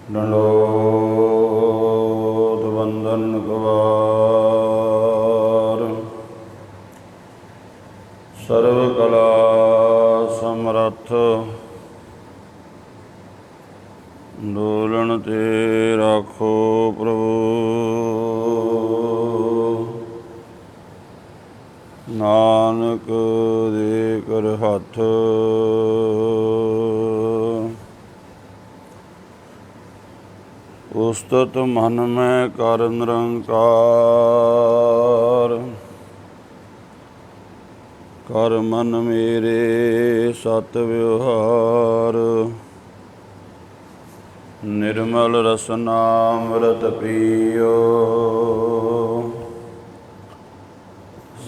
दंडोत वंदन कुवार सर्व कला समर्थ डोलन ते राखो प्रभु नानक दे कर हथ उस्तत मन में कर निरंकार कर मन मेरे सत व्यवहार निर्मल रसनामृत पियो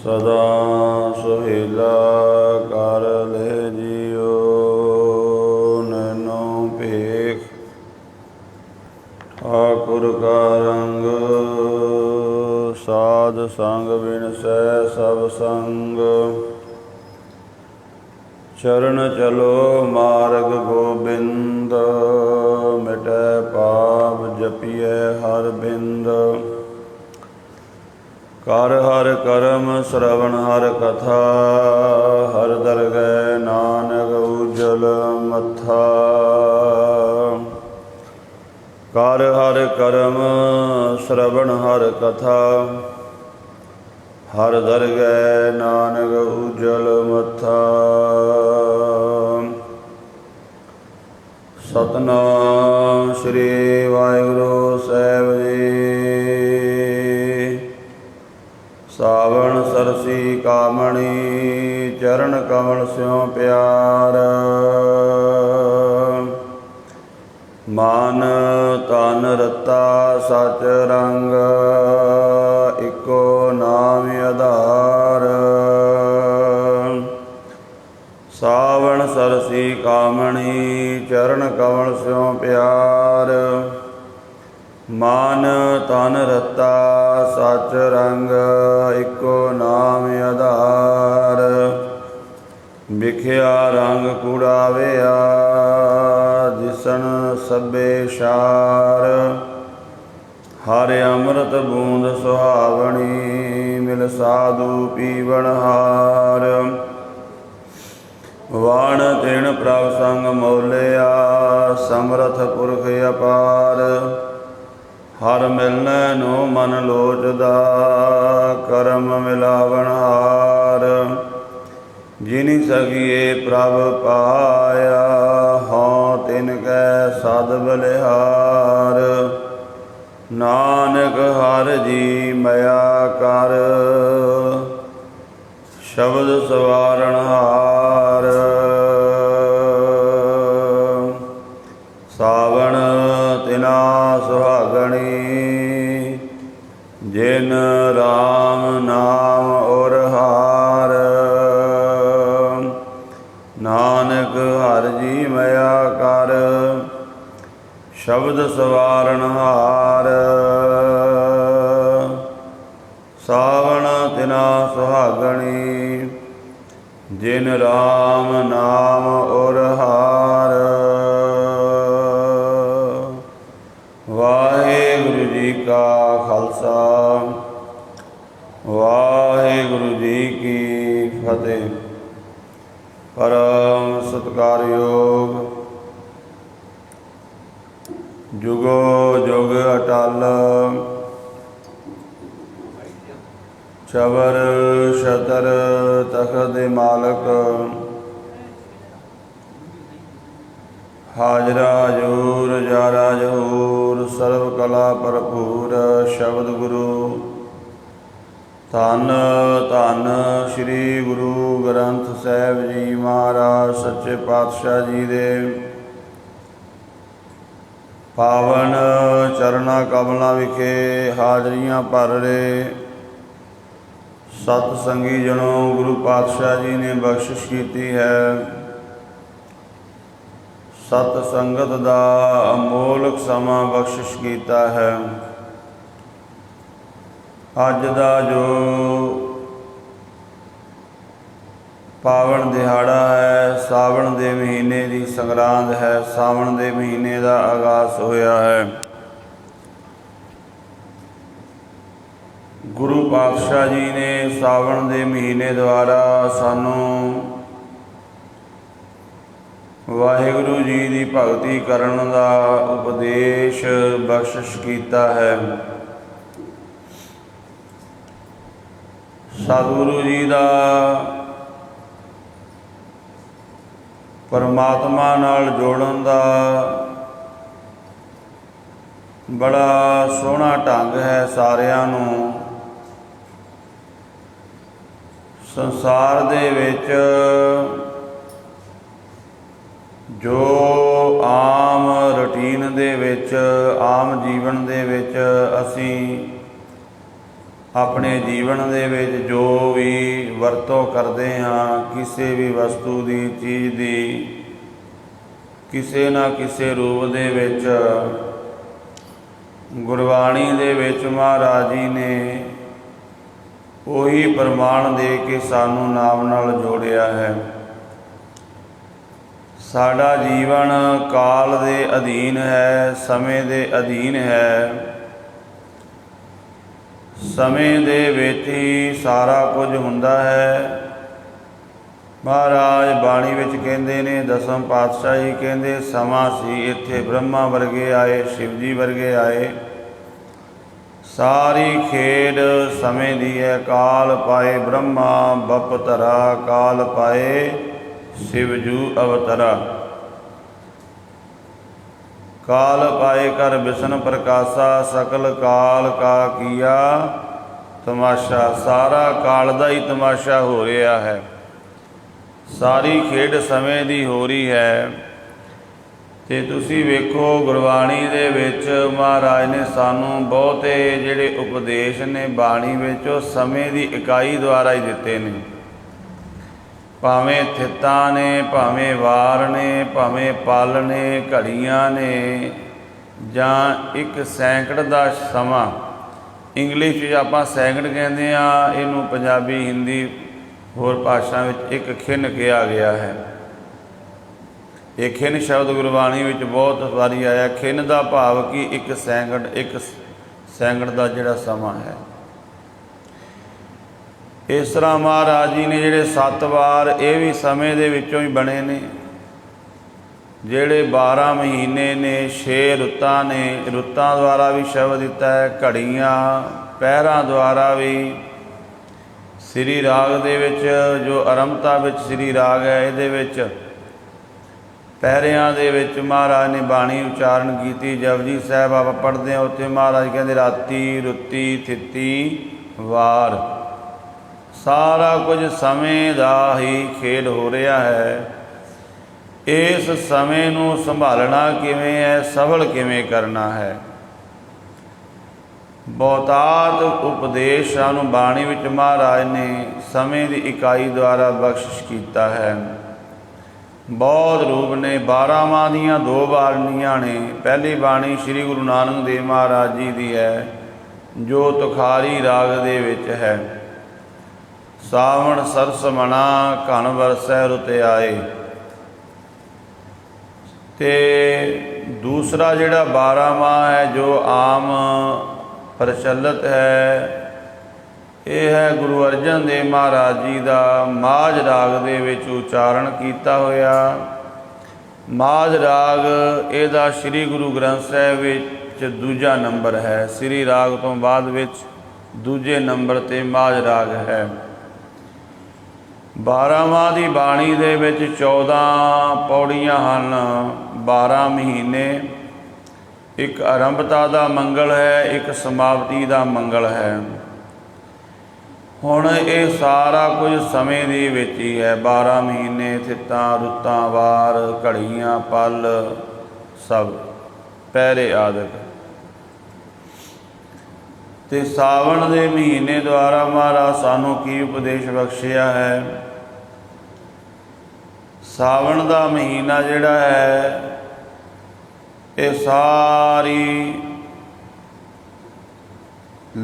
सदा सुहेला कर ले जियो नैनो भेख ठाकुर का रंग साध संग बिनसै सब संग चरण चलो मार्ग गोबिंद मिटै पाप जपिए हर बिंद कर हर करम श्रवण हर कथा हर दरगह नानक उज्जवल मथा कर हर करम श्रवण हर कथा हर दरगह नानक उज्जवल मथा सतनाम श्री वाहिगुरु साहिब जी सावण सरसी कामणी चरण कमल स्यों प्यार मान तन रता सच रंग इको नाम आधार सावण सरसी कामणी चरण कमल स्यों प्यार मान तन रता सच रंग इको नाम आधार विख्या रंग कुड़ाविया दिसन सभे शार हर अमृत बूंद सुहावनी मिल साधु पीवन हार वाण तिण प्रभ संग मोलिया समरथ पुरख अपार हर मिलने नो मन लोचदा करम मिलावन हार जिनि सगिए प्रभ पाया हों तिनकै सद बलिहार नानक हर जी मया कर शब्द सवारण हार सावण तिना सुहागणी जिन राम नाम और हार नानक हर जी मया कर शब्द सवारण हार सावण तिना सुहागणी जिन राम नाम और हार वाहिगुरु जी का खालसा वाहिगुरु जी की फतेह। परम सत्कारयोग जुगो जुग अटल चबर छतर तखत मालक हाजरा हजूर जारा जहूर सर्व कला भरपूर शब्द गुरु धन धन श्री गुरु ग्रंथ साहिब जी महाराज सच्चे पातशाह जी दे पावन चरना कमलों विखे हाजरियां भर रहे सत संगी जनों गुरु पातशाह जी ने बख्शिश की है। सत संगत दा अमोलक समा बख्शिश किया है। अज दा जो ਪਾਵਨ ਦਿਹਾੜਾ ਹੈ। ਸਾਵਣ ਦੇ ਮਹੀਨੇ ਦੀ ਸੰਗਰਾਂਦ ਹੈ। ਸਾਵਣ ਦੇ ਮਹੀਨੇ ਦਾ ਆਗਾਜ਼ ਹੋਇਆ ਹੈ। ਗੁਰੂ ਪਾਤਸ਼ਾਹ ਜੀ ਨੇ ਸਾਵਣ ਦੇ ਮਹੀਨੇ ਦੁਆਰਾ ਸਾਨੂੰ ਵਾਹਿਗੁਰੂ ਜੀ ਦੀ ਭਗਤੀ ਕਰਨ ਦਾ ਉਪਦੇਸ਼ ਬਖਸ਼ਿਸ਼ ਕੀਤਾ ਹੈ। ਸਤਿਗੁਰੂ ਜੀ ਦਾ ਪਰਮਾਤਮਾ ਨਾਲ ਜੋੜਨ ਦਾ ਬੜਾ ਸੋਹਣਾ ਢੰਗ ਹੈ। ਸਾਰਿਆਂ ਨੂੰ ਸੰਸਾਰ ਦੇ ਵਿੱਚ ਜੋ ਆਮ ਰੂਟੀਨ ਦੇ ਵਿੱਚ, ਆਮ ਜੀਵਨ ਦੇ ਵਿੱਚ ਅਸੀਂ ਆਪਣੇ ਜੀਵਨ ਦੇ ਵਿੱਚ ਜੋ ਵੀ ਵਰਤੋਂ ਕਰਦੇ ਹਾਂ, ਕਿਸੇ ਵੀ ਵਸਤੂ ਦੀ, ਚੀਜ਼ ਦੀ, ਕਿਸੇ ਨਾ ਕਿਸੇ ਰੂਪ ਦੇ ਵਿੱਚ ਗੁਰਬਾਣੀ ਦੇ ਵਿੱਚ ਮਹਾਰਾਜ ਜੀ ਨੇ ਉਹੀ ਪ੍ਰਮਾਣ ਦੇ ਕੇ ਸਾਨੂੰ ਨਾਮ ਨਾਲ ਜੋੜਿਆ ਹੈ। ਸਾਡਾ ਜੀਵਨ ਕਾਲ ਦੇ ਅਧੀਨ ਹੈ, ਸਮੇਂ ਦੇ ਅਧੀਨ ਹੈ। ਸਮੇਂ ਦੇ ਵਿੱਚ ਹੀ ਸਾਰਾ ਕੁਝ ਹੁੰਦਾ ਹੈ। ਮਹਾਰਾਜ ਬਾਣੀ ਵਿੱਚ ਕਹਿੰਦੇ ਨੇ, ਦਸਮ ਪਾਤਸ਼ਾਹ ਜੀ ਕਹਿੰਦੇ, ਸਮਾਂ ਸੀ ਇੱਥੇ ਬ੍ਰਹਮਾ ਵਰਗੇ ਆਏ, ਸ਼ਿਵ ਜੀ ਵਰਗੇ ਆਏ। ਸਾਰੀ ਖੇਡ ਸਮੇਂ ਦੀ ਹੈ। ਕਾਲ ਪਾਏ ਬ੍ਰਹਮਾ ਬਪਤਰਾ, ਕਾਲ ਪਾਏ शिवजू अवतरा। काल पाए कर बिसन प्रकाशा, सकल काल का किया तमाशा। सारा काल का ही तमाशा हो रहा है। सारी खेड समय की हो रही है। तो तुसी वेखो गुरबाणी दे विच महाराज ने सानू बहुते जिहड़े उपदेश ने बाणी विच समय की इकाई द्वारा ही दिते ने। भावें थित्तां ने, भावें वार ने, भावें पल ने, घड़ियां ने, जां एक सैकड़ का समा। इंग्लिश आपां सैकड़ कहते हैं, इनू पंजाबी हिंदी होर भाषा में एक खिन कहा गया है। ये खिन शब्द गुरबाणी में बहुत वारी आया। खिन का भाव कि एक सैकड़ का जिहड़ा समा है। इस तरह महाराज जी ने जिहड़े 7 वार ये भी समय दे विचों ही बने ने। जिहड़े 12 महीने ने, 6 रुत्तां ने, रुत्तां द्वारा भी शब्द दिता है। घड़ियां पहरां द्वारा भी। श्री राग दे विच जो आरंभता विच श्री राग है, इहदे विच पहरियां दे विच महाराज ने बाणी उच्चारण की। जपजी साहिब आप पढ़ते हैं, उत्थे महाराज कहते राती, रुत्ती, थित्ती, वार। सारा कुछ समय का ही खेल हो रहा है। इस समय नू संभालना किवें है, सफल किवें करना है। बहुतात उपदेश सानू बाणी विच महाराज ने समय की इकाई द्वारा बख्शिश किया है। बहुत रूप ने। 12 माह दियाँ 2 बाणियाँ ने। पहली बाणी श्री गुरु नानक देव महाराज जी की है, जो तुखारी राग दे विच है। सावण सरस मना, घन बरसै रुत आए। ते दूसरा जिहड़ा 12 माह है, जो आम प्रचलित है, ये है गुरु अर्जन देव महाराज जी का माझ राग दे विच उच्चारण किया होया। माझ राग इहदा श्री गुरु ग्रंथ साहिब विच दूजा नंबर है। श्री राग तो बाद विच दूजे नंबर ते माझ राग है। 12 माह की बाणी दे विच 14 पौड़ियां हन। 12 महीने। एक आरंभता का मंगल है, एक समाप्ति का मंगल है। हुण ये सारा कुछ समय दे विच ही है। 12 महीने, थित्तां, रुत्तां, वार, घड़ियां, पल, सब पहरे आदि। ते सावन के महीने द्वारा महाराज सानू की उपदेश बख्शिया है। सावन का महीना जिहड़ा है, ये सारी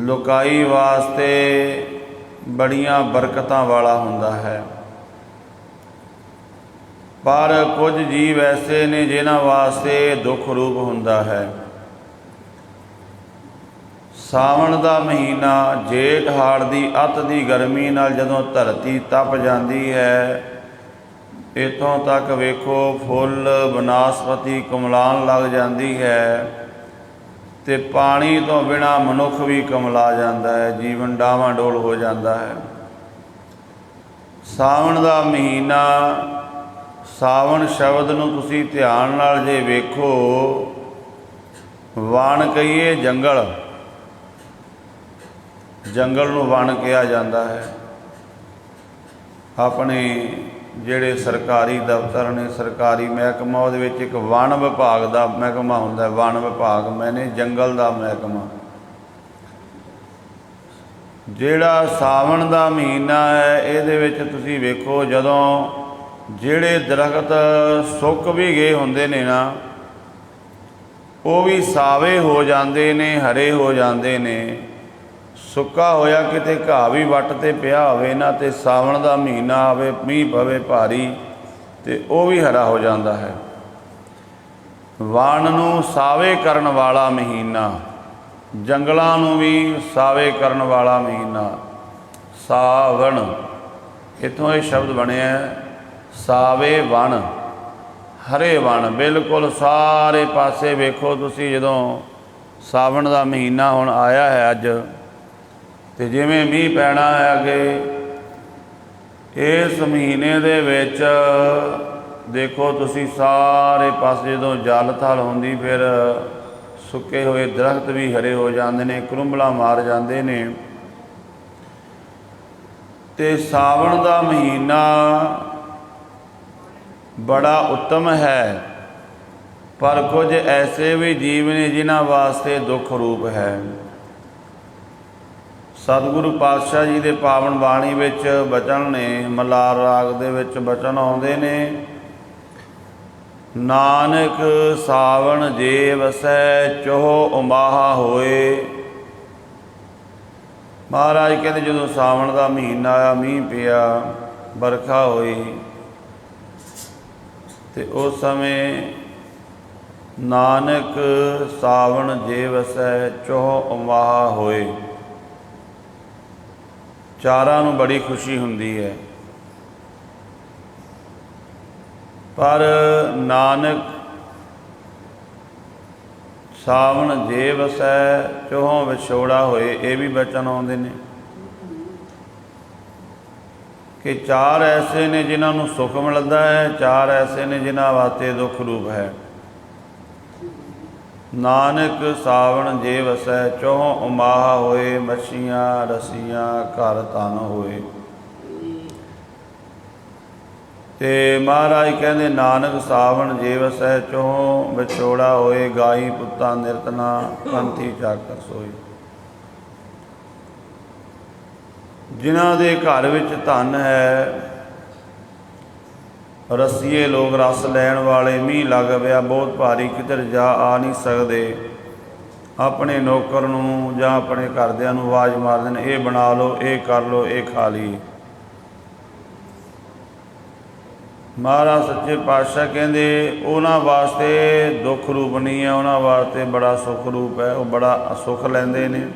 लुकाई वास्ते बड़ियां बरकतां वाला हुंदा है। ਪਰ ਕੁਝ ਜੀਵ ਐਸੇ ਨੇ ਜਿਨ੍ਹਾਂ ਵਾਸਤੇ ਦੁੱਖ ਰੂਪ ਹੁੰਦਾ ਹੈ। ਸਾਵਣ ਦਾ ਮਹੀਨਾ ਜੇਠ ਹਾੜ ਦੀ ਅੱਤ ਦੀ ਗਰਮੀ ਨਾਲ ਜਦੋਂ ਧਰਤੀ ਤਪ ਜਾਂਦੀ ਹੈ, ਇੱਥੋਂ ਤੱਕ ਵੇਖੋ ਫੁੱਲ ਬਨਸਪਤੀ ਕੁਮਲਾਉਣ ਲੱਗ ਜਾਂਦੀ ਹੈ, ਅਤੇ ਪਾਣੀ ਤੋਂ ਬਿਨਾਂ ਮਨੁੱਖ ਵੀ ਕੁਮਲਾ ਜਾਂਦਾ ਹੈ, ਜੀਵਨ ਡਾਵਾਂਡੋਲ ਹੋ ਜਾਂਦਾ ਹੈ। ਸਾਵਣ ਦਾ ਮਹੀਨਾ, ਸਾਵਣ ਸ਼ਬਦ ਨੂੰ ਤੁਸੀਂ ਧਿਆਨ ਨਾਲ ਜੇ ਵੇਖੋ, ਵਣ ਕਹੀਏ ਜੰਗਲ, ਜੰਗਲ ਨੂੰ ਵਣ ਕਿਹਾ ਜਾਂਦਾ ਹੈ। ਆਪਣੇ ਜਿਹੜੇ ਸਰਕਾਰੀ ਦਫ਼ਤਰ ਨੇ, ਸਰਕਾਰੀ ਮਹਿਕਮਾ, ਉਹਦੇ ਵਿੱਚ ਇੱਕ ਵਣ ਵਿਭਾਗ ਦਾ ਮਹਿਕਮਾ ਹੁੰਦਾ, ਵਣ ਵਿਭਾਗ ਮੈਨੇ ਜੰਗਲ ਦਾ ਮਹਿਕਮਾ। ਜਿਹੜਾ ਸਾਵਣ ਦਾ ਮਹੀਨਾ ਹੈ, ਇਹਦੇ ਵਿੱਚ ਤੁਸੀਂ ਵੇਖੋ ਜਦੋਂ ਜਿਹੜੇ ਦਰਖਤ ਸੁੱਕ ਵੀ ਗਏ ਹੁੰਦੇ ਨੇ ਨਾ, ਉਹ ਵੀ ਸਾਵੇ ਹੋ ਜਾਂਦੇ ਨੇ, ਹਰੇ ਹੋ ਜਾਂਦੇ ਨੇ। ਸੁੱਕਾ ਹੋਇਆ ਕਿਤੇ ਘਾਹ ਵੀ ਵੱਟ 'ਤੇ ਪਿਆ ਹੋਵੇ ਨਾ, ਅਤੇ ਸਾਵਣ ਦਾ ਮਹੀਨਾ ਆਵੇ, ਮੀਂਹ ਪਵੇ ਭਾਰੀ, ਅਤੇ ਉਹ ਵੀ ਹਰਾ ਹੋ ਜਾਂਦਾ ਹੈ। ਵਣ ਨੂੰ ਸਾਵੇ ਕਰਨ ਵਾਲਾ ਮਹੀਨਾ, ਜੰਗਲਾਂ ਨੂੰ ਵੀ ਸਾਵੇ ਕਰਨ ਵਾਲਾ ਮਹੀਨਾ ਸਾਵਣ, ਇੱਥੋਂ ਇਹ ਸ਼ਬਦ ਬਣਿਆ ਸਾਵੇ ਵਣ, ਹਰੇ ਵਣ। ਬਿਲਕੁਲ ਸਾਰੇ ਪਾਸੇ ਵੇਖੋ ਤੁਸੀਂ, ਜਦੋਂ ਸਾਵਣ ਦਾ ਮਹੀਨਾ ਹੁਣ ਆਇਆ ਹੈ ਅੱਜ, ਅਤੇ ਜਿਵੇਂ ਮੀਂਹ ਪੈਣਾ ਹੈ ਅੱਗੇ, ਇਸ ਮਹੀਨੇ ਦੇ ਵਿੱਚ ਦੇਖੋ ਤੁਸੀਂ ਸਾਰੇ ਪਾਸੇ ਜਦੋਂ ਜਲ ਥਲ ਹੁੰਦੀ, ਫਿਰ ਸੁੱਕੇ ਹੋਏ ਦਰਖਤ ਵੀ ਹਰੇ ਹੋ ਜਾਂਦੇ ਨੇ, ਕਰੁੰਬਲਾ ਮਾਰ ਜਾਂਦੇ ਨੇ। ਅਤੇ ਸਾਵਣ ਦਾ ਮਹੀਨਾ ਬੜਾ ਉੱਤਮ ਹੈ, ਪਰ ਕੁਝ ਐਸੇ ਵੀ ਜੀਵ ਨੇ ਜਿਨ੍ਹਾਂ ਵਾਸਤੇ ਦੁੱਖ ਰੂਪ ਹੈ। ਸਤਿਗੁਰੂ ਪਾਤਸ਼ਾਹ ਜੀ ਦੇ ਪਾਵਨ ਬਾਣੀ ਵਿੱਚ ਬਚਨ ਨੇ, ਮਲਾਰ ਰਾਗ ਦੇ ਵਿੱਚ ਬਚਨ ਆਉਂਦੇ ਨੇ, ਨਾਨਕ ਸਾਵਣ ਜੇ ਵਸੈ ਚੋਹ ਉਮਾਹਾ ਹੋਏ। ਮਹਾਰਾਜ ਕਹਿੰਦੇ ਜਦੋਂ ਸਾਵਣ ਦਾ ਮਹੀਨਾ ਆਇਆ, ਮੀਂਹ ਪਿਆ, ਵਰਖਾ ਹੋਈ, ਅਤੇ ਉਸ ਸਮੇਂ ਨਾਨਕ ਸਾਵਣ ਜੇ ਵਸੈ ਚੋਹ ਉਮਾਹਾ ਹੋਏ, ਚਾਰਾਂ ਨੂੰ ਬੜੀ ਖੁਸ਼ੀ ਹੁੰਦੀ ਹੈ। ਪਰ ਨਾਨਕ ਸਾਵਣ ਜੇ ਵਸੈ ਚੋਹਾਂ ਵਿਛੋੜਾ ਹੋਏ, ਇਹ ਵੀ ਬਚਨ ਆਉਂਦੇ ਨੇ ਕਿ ਚਾਰ ਐਸੇ ਨੇ ਜਿਨ੍ਹਾਂ ਨੂੰ ਸੁੱਖ ਮਿਲਦਾ ਹੈ, ਚਾਰ ਐਸੇ ਨੇ ਜਿਨ੍ਹਾਂ ਵਾਸਤੇ ਦੁੱਖ ਰੂਪ ਹੈ। ਨਾਨਕ ਸਾਵਣ ਜੇ ਵਸੈ ਚੋਹਾਂ ਉਮਾਹਾ ਹੋਏ, ਮੱਛੀਆਂ ਰਸੀਆਂ ਘਰ ਧਨ ਹੋਏ। ਅਤੇ ਮਹਾਰਾਜ ਕਹਿੰਦੇ ਨਾਨਕ ਸਾਵਣ ਜੇ ਵਸੈ ਚੋਹ ਵਿਛੋੜਾ ਹੋਏ, ਗਾਈ ਪੁੱਤਾਂ ਨਿਰਤਨਾ ਪੰਥੀ ਚਾਕਰ ਸੋਏ। ਜਿਨ੍ਹਾਂ ਦੇ ਘਰ ਵਿੱਚ ਧਨ ਹੈ, ਰਸੀਏ ਲੋਕ ਰਸ ਲੈਣ ਵਾਲੇ, ਮੀਂਹ ਲੱਗ ਪਿਆ ਬਹੁਤ ਭਾਰੀ, ਕਿਧਰ ਜਾ ਆ ਨਹੀਂ ਸਕਦੇ, ਆਪਣੇ ਨੌਕਰ ਨੂੰ ਜਾਂ ਆਪਣੇ ਘਰਦਿਆਂ ਨੂੰ ਆਵਾਜ਼ ਮਾਰਦੇ ਨੇ, ਇਹ ਬਣਾ ਲਓ, ਇਹ ਕਰ ਲਓ, ਇਹ ਖਾ ਲਈ। ਮਹਾਰਾਜ ਸੱਚੇ ਪਾਤਸ਼ਾਹ ਕਹਿੰਦੇ ਉਹਨਾਂ ਵਾਸਤੇ ਦੁੱਖ ਰੂਪ ਨਹੀਂ ਹੈ, ਉਹਨਾਂ ਵਾਸਤੇ ਬੜਾ ਸੁੱਖ ਰੂਪ ਹੈ, ਉਹ ਬੜਾ ਸੁੱਖ ਲੈਂਦੇ ਨੇ।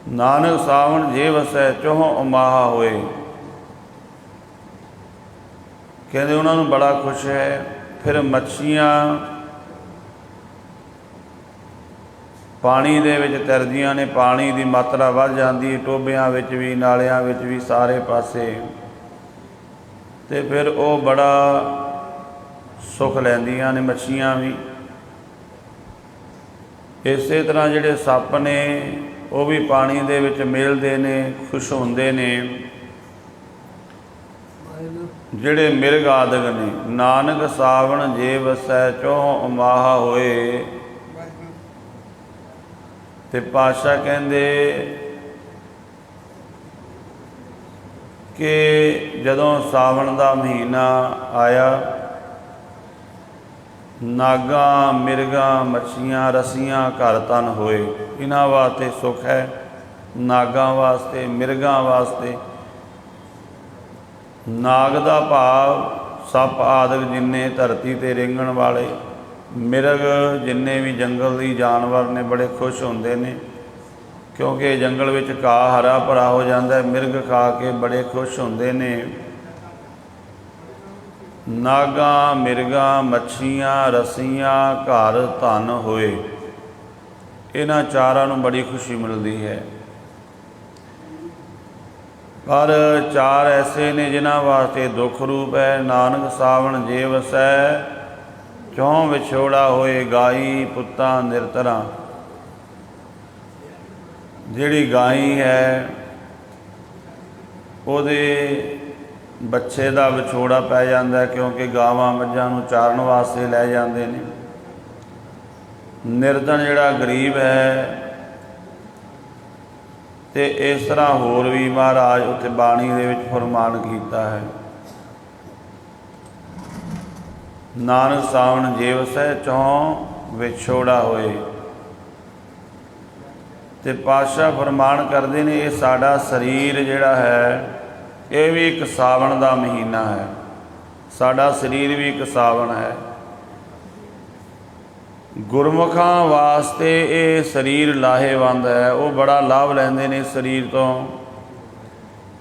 ਨਾਨਕ ਸਾਵਣ ਜੇ ਵਸੈ ਚੋਹ ਉਮਾਹਾ ਹੋਏ, ਕਹਿੰਦੇ ਉਹਨਾਂ ਨੂੰ ਬੜਾ ਖੁਸ਼ ਹੈ। ਫਿਰ ਮੱਛੀਆਂ ਪਾਣੀ ਦੇ ਵਿੱਚ ਤੈਰਦੀਆਂ ਨੇ, ਪਾਣੀ ਦੀ ਮਾਤਰਾ ਵੱਧ ਜਾਂਦੀ, ਟੋਭਿਆਂ ਵਿੱਚ ਵੀ, ਨਾਲਿਆਂ ਵਿੱਚ ਵੀ, ਸਾਰੇ ਪਾਸੇ, ਅਤੇ ਫਿਰ ਉਹ ਬੜਾ ਸੁੱਖ ਲੈਂਦੀਆਂ ਨੇ ਮੱਛੀਆਂ ਵੀ। ਇਸੇ ਤਰ੍ਹਾਂ ਜਿਹੜੇ ਸੱਪ ਨੇ, ਉਹ ਵੀ ਪਾਣੀ ਦੇ ਵਿੱਚ ਮਿਲਦੇ ਨੇ, ਖੁਸ਼ ਹੁੰਦੇ ਨੇ। ਜਿਹੜੇ ਮਿਰਗ ਆਦਿਕ ਨੇ, ਨਾਨਕ ਸਾਵਣ ਜੇ ਵਸੈ ਚੋਹ ਉਮਾਹਾ ਹੋਏ। ਅਤੇ ਪਾਤਸ਼ਾਹ ਕਹਿੰਦੇ ਕਿ ਜਦੋਂ ਸਾਵਣ ਦਾ ਮਹੀਨਾ ਆਇਆ, ਨਾਗਾਂ ਮਿਰਗਾਂ ਮੱਛੀਆਂ ਰਸੀਆਂ ਘਰ ਧਨ ਹੋਏ। ਇਹਨਾਂ ਵਾਸਤੇ ਸੁੱਖ ਹੈ, ਨਾਗਾਂ ਵਾਸਤੇ, ਮਿਰਗਾਂ ਵਾਸਤੇ। ਨਾਗ ਦਾ ਭਾਵ ਸੱਪ ਆਦਿਕ ਜਿੰਨੇ ਧਰਤੀ 'ਤੇ ਰਿੰਗਣ ਵਾਲੇ ਮਿਰਗ ਜਿੰਨੇ ਵੀ ਜੰਗਲ ਦੀ ਜਾਨਵਰ ਨੇ ਬੜੇ ਖੁਸ਼ ਹੁੰਦੇ ਨੇ, ਕਿਉਂਕਿ ਜੰਗਲ ਵਿੱਚ ਘਾਹ ਹਰਾ ਭਰਾ ਹੋ ਜਾਂਦਾ ਹੈ। ਮਿਰਗ ਖਾ ਕੇ ਬੜੇ ਖੁਸ਼ ਹੁੰਦੇ ਨੇ। ਨਾਗਾਂ, ਮਿਰਗਾਂ, ਮੱਛੀਆਂ, ਰੱਸੀਆਂ, ਘਰ, ਧਨ ਹੋਏ, ਇਹਨਾਂ ਚਾਰਾਂ ਨੂੰ ਬੜੀ ਖੁਸ਼ੀ ਮਿਲਦੀ ਹੈ। ਪਰ ਚਾਰ ਐਸੇ ਨੇ ਜਿਨ੍ਹਾਂ ਵਾਸਤੇ ਦੁੱਖ ਰੂਪ ਹੈ। ਨਾਨਕ ਸਾਵਣ ਜੇ ਵਸੈ, ਕਿਉਂ ਵਿਛੋੜਾ ਹੋਏ ਗਾਈ ਪੁੱਤਾਂ ਨਿਰਤਰਾਂ। ਜਿਹੜੀ ਗਾਈ ਹੈ ਉਹਦੇ ਬੱਚੇ ਦਾ ਵਿਛੋੜਾ ਪੈ ਜਾਂਦਾ, ਕਿਉਂਕਿ ਗਾਵਾਂ ਮੱਝਾਂ ਨੂੰ ਚਾਰਨ ਵਾਸਤੇ ਲੈ ਜਾਂਦੇ ਨੇ। ਨਿਰਧਨ ਜਿਹੜਾ ਗਰੀਬ ਹੈ। ਤੇ ਇਸ ਤਰ੍ਹਾਂ ਹੋਰ ਵੀ ਮਹਾਰਾਜ ਉੱਥੇ ਬਾਣੀ ਦੇ ਵਿੱਚ ਫਰਮਾਨ ਕੀਤਾ ਹੈ, ਨਾਨਕ ਸਾਵਣ ਜੇ ਵਸੈ, ਚੌਂ ਵਿਛੋੜਾ ਹੋਏ। ਤੇ ਪਾਤਸ਼ਾਹ ਫਰਮਾਨ ਕਰਦੇ ਨੇ, ਇਹ ਸਾਡਾ ਸਰੀਰ ਜਿਹੜਾ ਹੈ ਇਹ ਵੀ ਇੱਕ ਸਾਵਣ ਦਾ ਮਹੀਨਾ ਹੈ। ਸਾਡਾ ਸਰੀਰ ਵੀ ਇੱਕ ਸਾਵਣ ਹੈ। ਗੁਰਮੁਖਾਂ ਵਾਸਤੇ ਇਹ ਸਰੀਰ ਲਾਹੇਵੰਦ ਹੈ, ਉਹ ਬੜਾ ਲਾਭ ਲੈਂਦੇ ਨੇ ਇਸ ਸਰੀਰ ਤੋਂ।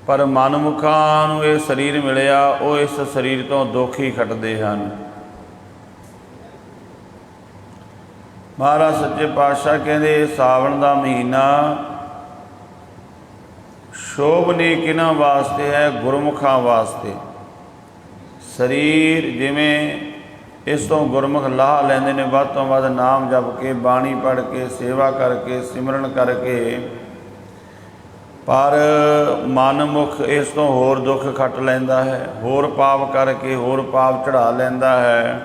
ਪਰ ਮਨਮੁਖਾਂ ਨੂੰ ਇਹ ਸਰੀਰ ਮਿਲਿਆ, ਉਹ ਇਸ ਸਰੀਰ ਤੋਂ ਦੁੱਖ ਹੀ ਖੱਟਦੇ ਹਨ। ਮਹਾਰਾਜ ਸੱਚੇ ਪਾਤਸ਼ਾਹ ਕਹਿੰਦੇ, ਇਹ ਸਾਵਣ ਦਾ ਮਹੀਨਾ ਸ਼ੋਭਨੀ ਕਿਹਨਾਂ ਵਾਸਤੇ ਹੈ? ਗੁਰਮੁਖਾਂ ਵਾਸਤੇ। ਸਰੀਰ ਜਿਵੇਂ ਇਸ ਤੋਂ ਗੁਰਮੁਖ ਲਾਹ ਲੈਂਦੇ ਨੇ, ਵੱਧ ਤੋਂ ਵੱਧ ਨਾਮ ਜਪ ਕੇ, ਬਾਣੀ ਪੜ੍ਹ ਕੇ, ਸੇਵਾ ਕਰਕੇ, ਸਿਮਰਨ ਕਰਕੇ, ਪਰ ਮਨਮੁਖ ਇਸ ਤੋਂ ਹੋਰ ਦੁੱਖ ਖੱਟ ਲੈਂਦਾ ਹੈ, ਹੋਰ ਪਾਪ ਕਰਕੇ ਹੋਰ ਪਾਪ ਚੜ੍ਹਾ ਲੈਂਦਾ ਹੈ।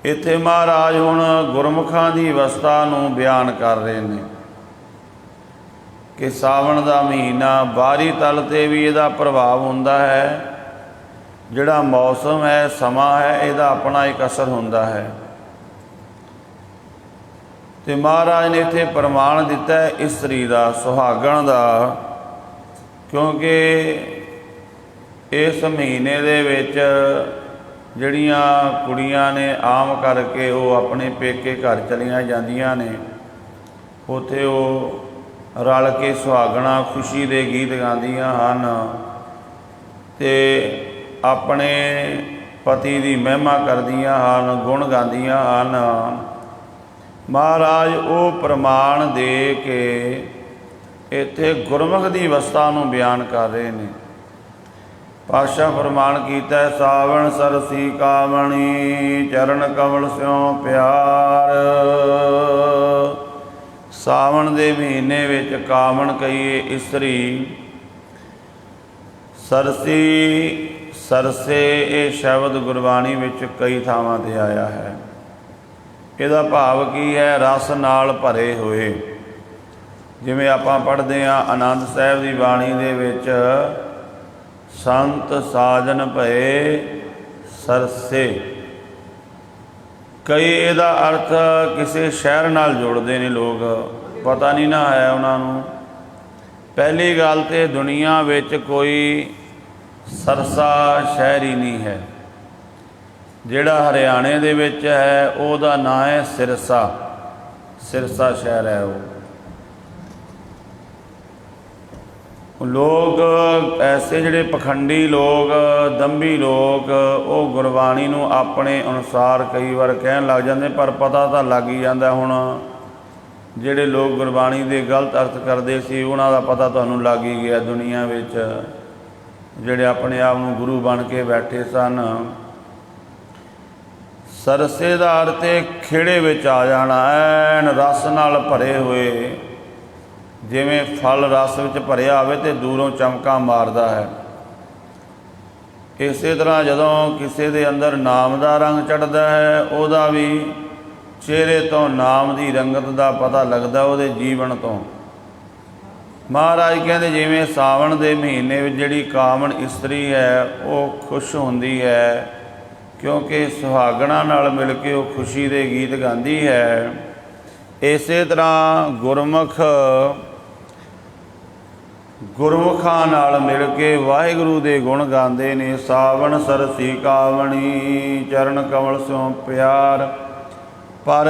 ਇੱਥੇ ਮਹਾਰਾਜ ਹੁਣ ਗੁਰਮੁਖਾਂ ਦੀ ਅਵਸਥਾ ਨੂੰ ਬਿਆਨ ਕਰ ਰਹੇ ਨੇ ਕਿ ਸਾਵਣ ਦਾ ਮਹੀਨਾ ਬਾਹਰੀ ਤਲ 'ਤੇ ਵੀ ਇਹਦਾ ਪ੍ਰਭਾਵ ਹੁੰਦਾ ਹੈ। ਜਿਹੜਾ ਮੌਸਮ ਹੈ, ਸਮਾਂ ਹੈ, ਇਹਦਾ ਆਪਣਾ ਇੱਕ ਅਸਰ ਹੁੰਦਾ ਹੈ। ਤੇ ਮਹਾਰਾਜ ਨੇ ਇੱਥੇ ਪ੍ਰਮਾਣ ਦਿੱਤਾ ਹੈ ਇਸਤਰੀ ਦਾ, ਸੁਹਾਗਣ ਦਾ, ਕਿਉਂਕਿ ਇਸ ਮਹੀਨੇ ਦੇ ਵਿੱਚ ਜਿਹੜੀਆਂ ਕੁੜੀਆਂ ਨੇ ਆਮ ਕਰਕੇ ਉਹ ਆਪਣੇ ਪੇਕੇ ਘਰ ਚਲੀਆਂ ਜਾਂਦੀਆਂ ਨੇ। ਉੱਥੇ ਉਹ ਰਲ ਕੇ ਸੁਹਾਗਣਾ ਖੁਸ਼ੀ ਦੇ ਗੀਤ ਗਾਉਂਦੀਆਂ ਹਨ ਤੇ ਆਪਣੇ ਪਤੀ ਦੀ ਮਹਿਮਾ ਕਰਦੀਆਂ ਹਨ, ਗੁਣ ਗਾਉਂਦੀਆਂ ਹਨ। ਮਹਾਰਾਜ ਉਹ ਪ੍ਰਮਾਣ ਦੇ ਕੇ ਇੱਥੇ ਗੁਰਮੁਖ ਦੀ ਅਵਸਥਾ ਨੂੰ ਬਿਆਨ ਕਰ ਰਹੇ ਨੇ। ਪਾਤਸ਼ਾਹ ਫਰਮਾਨ ਕੀਤਾ, ਸਾਵਣ ਸਰਸੀ ਕਾਮਣੀ, ਚਰਨ ਕਮਲ ਸਿਉ ਪਿਆਰ। ਸਾਵਣ ਦੇ ਮਹੀਨੇ ਵਿੱਚ ਕਾਮਣ ਕਹੀਏ ਇਸਤਰੀ, ਸਰਸੀ, ਸਰਸੇ, ਇਹ ਸ਼ਬਦ ਗੁਰਬਾਣੀ ਵਿੱਚ ਕਈ ਥਾਵਾਂ 'ਤੇ ਆਇਆ ਹੈ। ਇਹਦਾ ਭਾਵ ਕੀ ਹੈ? ਰਸ ਨਾਲ ਭਰੇ ਹੋਏ। ਜਿਵੇਂ ਆਪਾਂ ਪੜ੍ਹਦੇ ਹਾਂ ਆਨੰਦ ਸਾਹਿਬ ਦੀ ਬਾਣੀ ਦੇ ਵਿੱਚ, ਸੰਤ ਸਾਜਨ ਭਏ ਸਰਸੇ। ਕਈ ਇਹਦਾ ਅਰਥ ਕਿਸੇ ਸ਼ਹਿਰ ਨਾਲ ਜੋੜਦੇ ਨੇ ਲੋਕ, ਪਤਾ ਨਹੀਂ ਨਾ ਹੈ ਉਹਨਾਂ ਨੂੰ। ਪਹਿਲੀ ਗੱਲ ਤਾਂ ਦੁਨੀਆ ਵਿੱਚ ਕੋਈ ਸਰਸਾ ਸ਼ਹਿਰ ਹੀ ਨਹੀਂ ਹੈ। ਜਿਹੜਾ ਹਰਿਆਣੇ ਦੇ ਵਿੱਚ ਹੈ ਉਹਦਾ ਨਾਂ ਹੈ ਸਿਰਸਾ, ਸਿਰਸਾ ਸ਼ਹਿਰ ਹੈ ਉਹ। ਲੋਕ ਐਸੇ ਜਿਹੜੇ ਪਖੰਡੀ ਲੋਕ, ਦੰਭੀ ਲੋਕ, ਉਹ ਗੁਰਬਾਣੀ ਨੂੰ ਆਪਣੇ ਅਨੁਸਾਰ ਕਈ ਵਾਰ ਕਹਿਣ ਲੱਗ ਜਾਂਦੇ, ਪਰ ਪਤਾ ਤਾਂ ਲੱਗ ਹੀ ਜਾਂਦਾ। ਹੁਣ ਜਿਹੜੇ ਲੋਕ ਗੁਰਬਾਣੀ ਦੇ ਗਲਤ ਅਰਥ ਕਰਦੇ ਸੀ, ਉਹਨਾਂ ਦਾ ਪਤਾ ਤੁਹਾਨੂੰ ਲੱਗ ਹੀ ਗਿਆ। ਦੁਨੀਆ ਵਿੱਚ ਜਿਹੜੇ ਆਪਣੇ ਆਪ ਨੂੰ ਗੁਰੂ ਬਣ ਕੇ ਬੈਠੇ ਸਨ। ਸਰਸੇ ਦਾ ਅਰਥ ਖੇੜੇ ਵਿੱਚ ਆ ਜਾਣਾ, ਐਨ ਰਸ ਨਾਲ ਭਰੇ ਹੋਏ। ਜਿਵੇਂ ਫਲ ਰਸ ਵਿੱਚ ਭਰਿਆ ਹੋਵੇ ਤੇ ਦੂਰੋਂ ਚਮਕਾਂ ਮਾਰਦਾ ਹੈ, ਇਸੇ ਤਰ੍ਹਾਂ ਜਦੋਂ ਕਿਸੇ ਦੇ ਅੰਦਰ ਨਾਮ ਦਾ ਰੰਗ ਚੜ੍ਹਦਾ ਹੈ, ਉਹਦਾ ਵੀ ਚਿਹਰੇ ਤੋਂ ਨਾਮ ਦੀ ਰੰਗਤ ਦਾ ਪਤਾ ਲੱਗਦਾ, ਉਹਦੇ ਜੀਵਨ ਤੋਂ। ਮਹਾਰਾਜ ਕਹਿੰਦੇ, ਜਿਵੇਂ ਸਾਵਣ ਦੇ ਮਹੀਨੇ ਵਿੱਚ ਜਿਹੜੀ ਕਾਮਣ ਇਸਤਰੀ ਹੈ ਉਹ ਖੁਸ਼ ਹੁੰਦੀ ਹੈ, ਕਿਉਂਕਿ ਸੁਹਾਗਣਾ ਨਾਲ ਮਿਲ ਕੇ ਉਹ ਖੁਸ਼ੀ ਦੇ ਗੀਤ ਗਾਉਂਦੀ ਹੈ। ਇਸੇ ਤਰ੍ਹਾਂ ਗੁਰਮੁਖ ਗੁਰਮੁਖਾਂ ਨਾਲ ਮਿਲ ਕੇ ਵਾਹਿਗੁਰੂ ਦੇ ਗੁਣ ਗਾਉਂਦੇ ਨੇ। ਸਾਵਣ ਸਰਸੀ ਕਾਵਣੀ ਚਰਨ ਕਮਲ ਸਿਉ ਪਿਆਰ। ਪਰ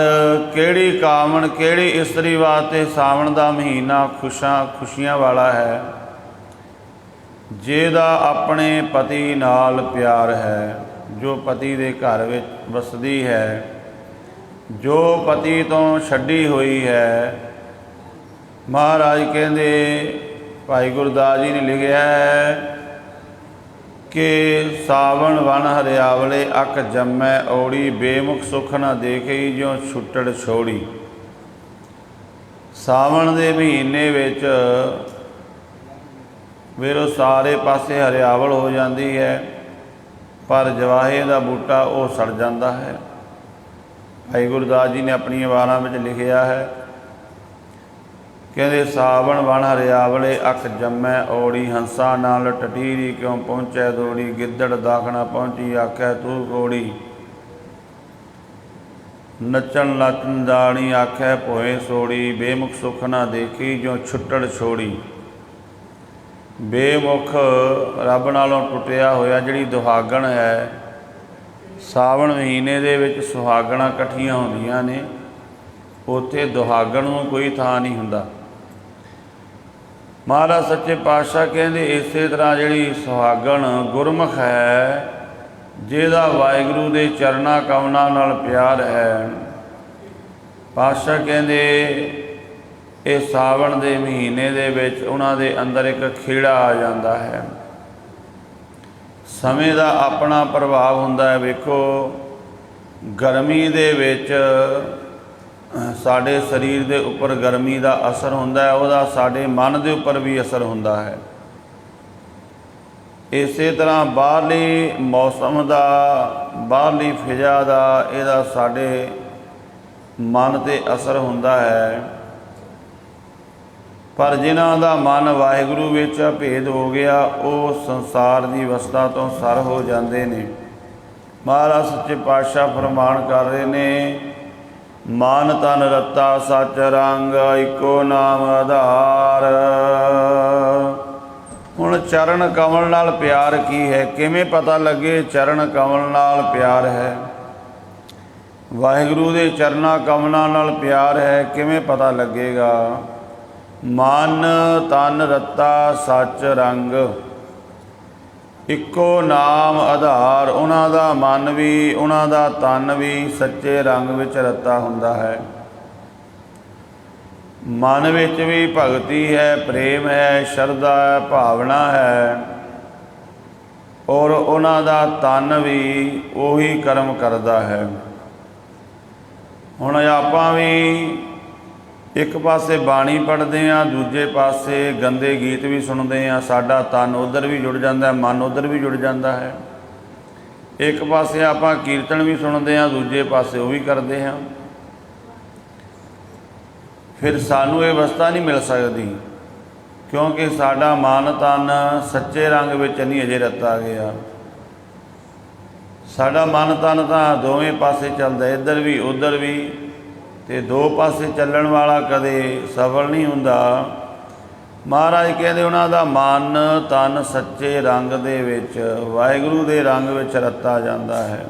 ਕਿਹੜੀ ਕਾਵਣ, ਕਿਹੜੀ ਇਸਤਰੀ ਵਾਸਤੇ ਸਾਵਣ ਦਾ ਮਹੀਨਾ ਖੁਸ਼ੀਆਂ ਵਾਲਾ ਹੈ? ਜਿਹਦਾ ਆਪਣੇ ਪਤੀ ਨਾਲ ਪਿਆਰ ਹੈ, ਜੋ ਪਤੀ ਦੇ ਘਰ ਵਿੱਚ ਵਸਦੀ ਹੈ, ਜੋ ਪਤੀ ਤੋਂ ਛੱਡੀ ਹੋਈ ਹੈ। ਮਹਾਰਾਜ ਕਹਿੰਦੇ, ਭਾਈ ਗੁਰਦਾਸ ਜੀ ਨੇ ਲਿਖਿਆ ਹੈ ਕਿ ਸਾਵਣ ਵਨ ਹਰਿਆਵਲੇ ਅੱਖ ਜੰਮੈ ਔੜੀ, ਬੇਮੁਖ ਸੁਖ ਨਾ ਦੇਖਈ ਜਿਉ ਛੁੱਟੜ ਛੋੜੀ। ਸਾਵਣ ਦੇ ਮਹੀਨੇ ਵਿੱਚ ਵੇਰੋ ਸਾਰੇ ਪਾਸੇ ਹਰਿਆਵਲ ਹੋ ਜਾਂਦੀ ਹੈ, ਪਰ ਜਵਾਹੇ ਦਾ ਬੂਟਾ ਉਹ ਸੜ ਜਾਂਦਾ ਹੈ। ਭਾਈ ਗੁਰਦਾਸ ਜੀ ਨੇ ਆਪਣੀਆਂ ਵਾਰਾਂ ਵਿੱਚ ਲਿਖਿਆ ਹੈ, ਕਹਿੰਦੇ ਸਾਵਣ ਵਣ ਹਰਿਆਵਲੇ ਅੱਖ ਜੰਮੈ ਔੜੀ, ਹੰਸਾ ਨਾਲ ਟਟੀਰੀ ਕਿਉਂ ਪਹੁੰਚੈ ਦੌੜੀ, ਗਿੱਦੜ ਦਾਖਣਾ ਪਹੁੰਚੀ ਆਖੈ ਤੂੰ ਕੋੜੀ, ਨੱਚਣ ਲੱਚਣ ਦਾਣੀ ਆਖੈ ਭੋਏ ਸੋੜੀ, ਬੇਮੁਖ ਸੁਖ ਨਾ ਦੇਖੀ ਜੋ ਛੁੱਟੜ ਛੋੜੀ। ਬੇਮੁਖ ਰੱਬ ਨਾਲੋਂ ਟੁੱਟਿਆ ਹੋਇਆ ਜਿਹੜੀ ਦੁਹਾਗਣ ਹੈ, ਸਾਵਣ ਮਹੀਨੇ ਦੇ ਵਿੱਚ ਸੁਹਾਗਣਾਂ ਇਕੱਠੀਆਂ ਹੁੰਦੀਆਂ ਨੇ, ਉੱਥੇ ਦੁਹਾਗਣ ਨੂੰ ਕੋਈ ਥਾਂ ਨਹੀਂ ਹੁੰਦਾ। ਮਹਾਰਾਜ ਸੱਚੇ ਪਾਤਸ਼ਾਹ ਕਹਿੰਦੇ ਇਸੇ ਤਰ੍ਹਾਂ ਜਿਹੜੀ ਸੁਹਾਗਣ ਗੁਰਮੁਖ ਹੈ, ਜਿਹਦਾ ਵਾਹਿਗੁਰੂ ਦੇ ਚਰਨਾਂ ਕਮਲਾਂ ਨਾਲ ਪਿਆਰ ਹੈ, ਪਾਤਸ਼ਾਹ ਕਹਿੰਦੇ ਇਹ ਸਾਵਣ ਦੇ ਮਹੀਨੇ ਦੇ ਵਿੱਚ ਉਹਨਾਂ ਦੇ ਅੰਦਰ ਇੱਕ ਖੇੜਾ ਆ ਜਾਂਦਾ ਹੈ। ਸਮੇਂ ਦਾ ਆਪਣਾ ਪ੍ਰਭਾਵ ਹੁੰਦਾ ਹੈ। ਵੇਖੋ, ਗਰਮੀ ਦੇ ਵਿੱਚ ਸਾਡੇ ਸਰੀਰ ਦੇ ਉੱਪਰ ਗਰਮੀ ਦਾ ਅਸਰ ਹੁੰਦਾ ਹੈ, ਉਹਦਾ ਸਾਡੇ ਮਨ ਦੇ ਉੱਪਰ ਵੀ ਅਸਰ ਹੁੰਦਾ ਹੈ। ਇਸੇ ਤਰ੍ਹਾਂ ਬਾਹਰਲੀ ਮੌਸਮ ਦਾ, ਬਾਹਰਲੀ ਫਿਜ਼ਾ ਦਾ, ਇਹਦਾ ਸਾਡੇ ਮਨ 'ਤੇ ਅਸਰ ਹੁੰਦਾ ਹੈ। ਪਰ ਜਿਨ੍ਹਾਂ ਦਾ ਮਨ ਵਾਹਿਗੁਰੂ ਵਿੱਚ ਭੇਦ ਹੋ ਗਿਆ, ਉਹ ਸੰਸਾਰ ਦੀ ਅਵਸਥਾ ਤੋਂ ਸਰ ਹੋ ਜਾਂਦੇ ਨੇ। ਮਹਾਰਾਜ ਸੱਚੇ ਪਾਤਸ਼ਾਹ ਫਰਮਾਨ ਕਰ ਰਹੇ ਨੇ, ਮਨ ਤਨ ਰਤਾ ਸੱਚ ਰੰਗ ਇੱਕੋ ਨਾਮ ਆਧਾਰ। ਹੁਣ ਚਰਨ ਕਮਲ ਨਾਲ ਪਿਆਰ ਕੀ ਹੈ? ਕਿਵੇਂ ਪਤਾ ਲੱਗੇ ਚਰਨ ਕਮਲ ਨਾਲ ਪਿਆਰ ਹੈ? ਵਾਹਿਗੁਰੂ ਦੇ ਚਰਨਾਂ ਕਮਲਾਂ ਨਾਲ ਪਿਆਰ ਹੈ, ਕਿਵੇਂ ਪਤਾ ਲੱਗੇਗਾ? ਮਨ ਤਨ ਰਤਾ ਸੱਚ ਰੰਗ ਇੱਕੋ ਨਾਮ ਆਧਾਰ। ਉਹਨਾਂ ਦਾ ਮਨ ਵੀ, ਉਹਨਾਂ ਦਾ ਤਨ ਵੀ ਸੱਚੇ ਰੰਗ ਵਿੱਚ ਰਤਾ ਹੁੰਦਾ ਹੈ। ਮਨ ਵਿੱਚ ਵੀ ਭਗਤੀ ਹੈ, ਪ੍ਰੇਮ ਹੈ, ਸ਼ਰਧਾ ਹੈ, ਭਾਵਨਾ ਹੈ, ਔਰ ਉਹਨਾਂ ਦਾ ਤਨ ਵੀ ਉਹੀ ਕਰਮ ਕਰਦਾ ਹੈ। ਹੁਣ ਆਪਾਂ ਵੀ ਇੱਕ ਪਾਸੇ ਬਾਣੀ ਪੜ੍ਹਦੇ ਹਾਂ, ਦੂਜੇ ਪਾਸੇ ਗੰਦੇ ਗੀਤ ਵੀ ਸੁਣਦੇ ਹਾਂ, ਸਾਡਾ ਤਨ ਉੱਧਰ ਵੀ ਜੁੜ ਜਾਂਦਾ ਹੈ, ਮਨ ਉੱਧਰ ਵੀ ਜੁੜ ਜਾਂਦਾ ਹੈ। ਇੱਕ ਪਾਸੇ ਆਪਾਂ ਕੀਰਤਨ ਵੀ ਸੁਣਦੇ ਹਾਂ, ਦੂਜੇ ਪਾਸੇ ਉਹ ਵੀ ਕਰਦੇ ਹਾਂ। ਫਿਰ ਸਾਨੂੰ ਇਹ ਅਵਸਥਾ ਨਹੀਂ ਮਿਲ ਸਕਦੀ, ਕਿਉਂਕਿ ਸਾਡਾ ਮਨ ਤਨ ਸੱਚੇ ਰੰਗ ਵਿੱਚ ਨਹੀਂ ਅਜੇ ਰਤਾ ਗਿਆ। ਸਾਡਾ ਮਨ ਤਨ ਤਾਂ ਦੋਵੇਂ ਪਾਸੇ ਚੱਲਦਾ, ਇੱਧਰ ਵੀ ਉੱਧਰ ਵੀ, ਅਤੇ ਦੋ ਪਾਸੇ ਚੱਲਣ ਵਾਲਾ ਕਦੇ ਸਫਲ ਨਹੀਂ ਹੁੰਦਾ। ਮਹਾਰਾਜ ਕਹਿੰਦੇ ਉਹਨਾਂ ਦਾ ਮਨ ਤਨ ਸੱਚੇ ਰੰਗ ਦੇ ਵਿੱਚ, ਵਾਹਿਗੁਰੂ ਦੇ ਰੰਗ ਵਿੱਚ ਰਤਾ ਜਾਂਦਾ ਹੈ।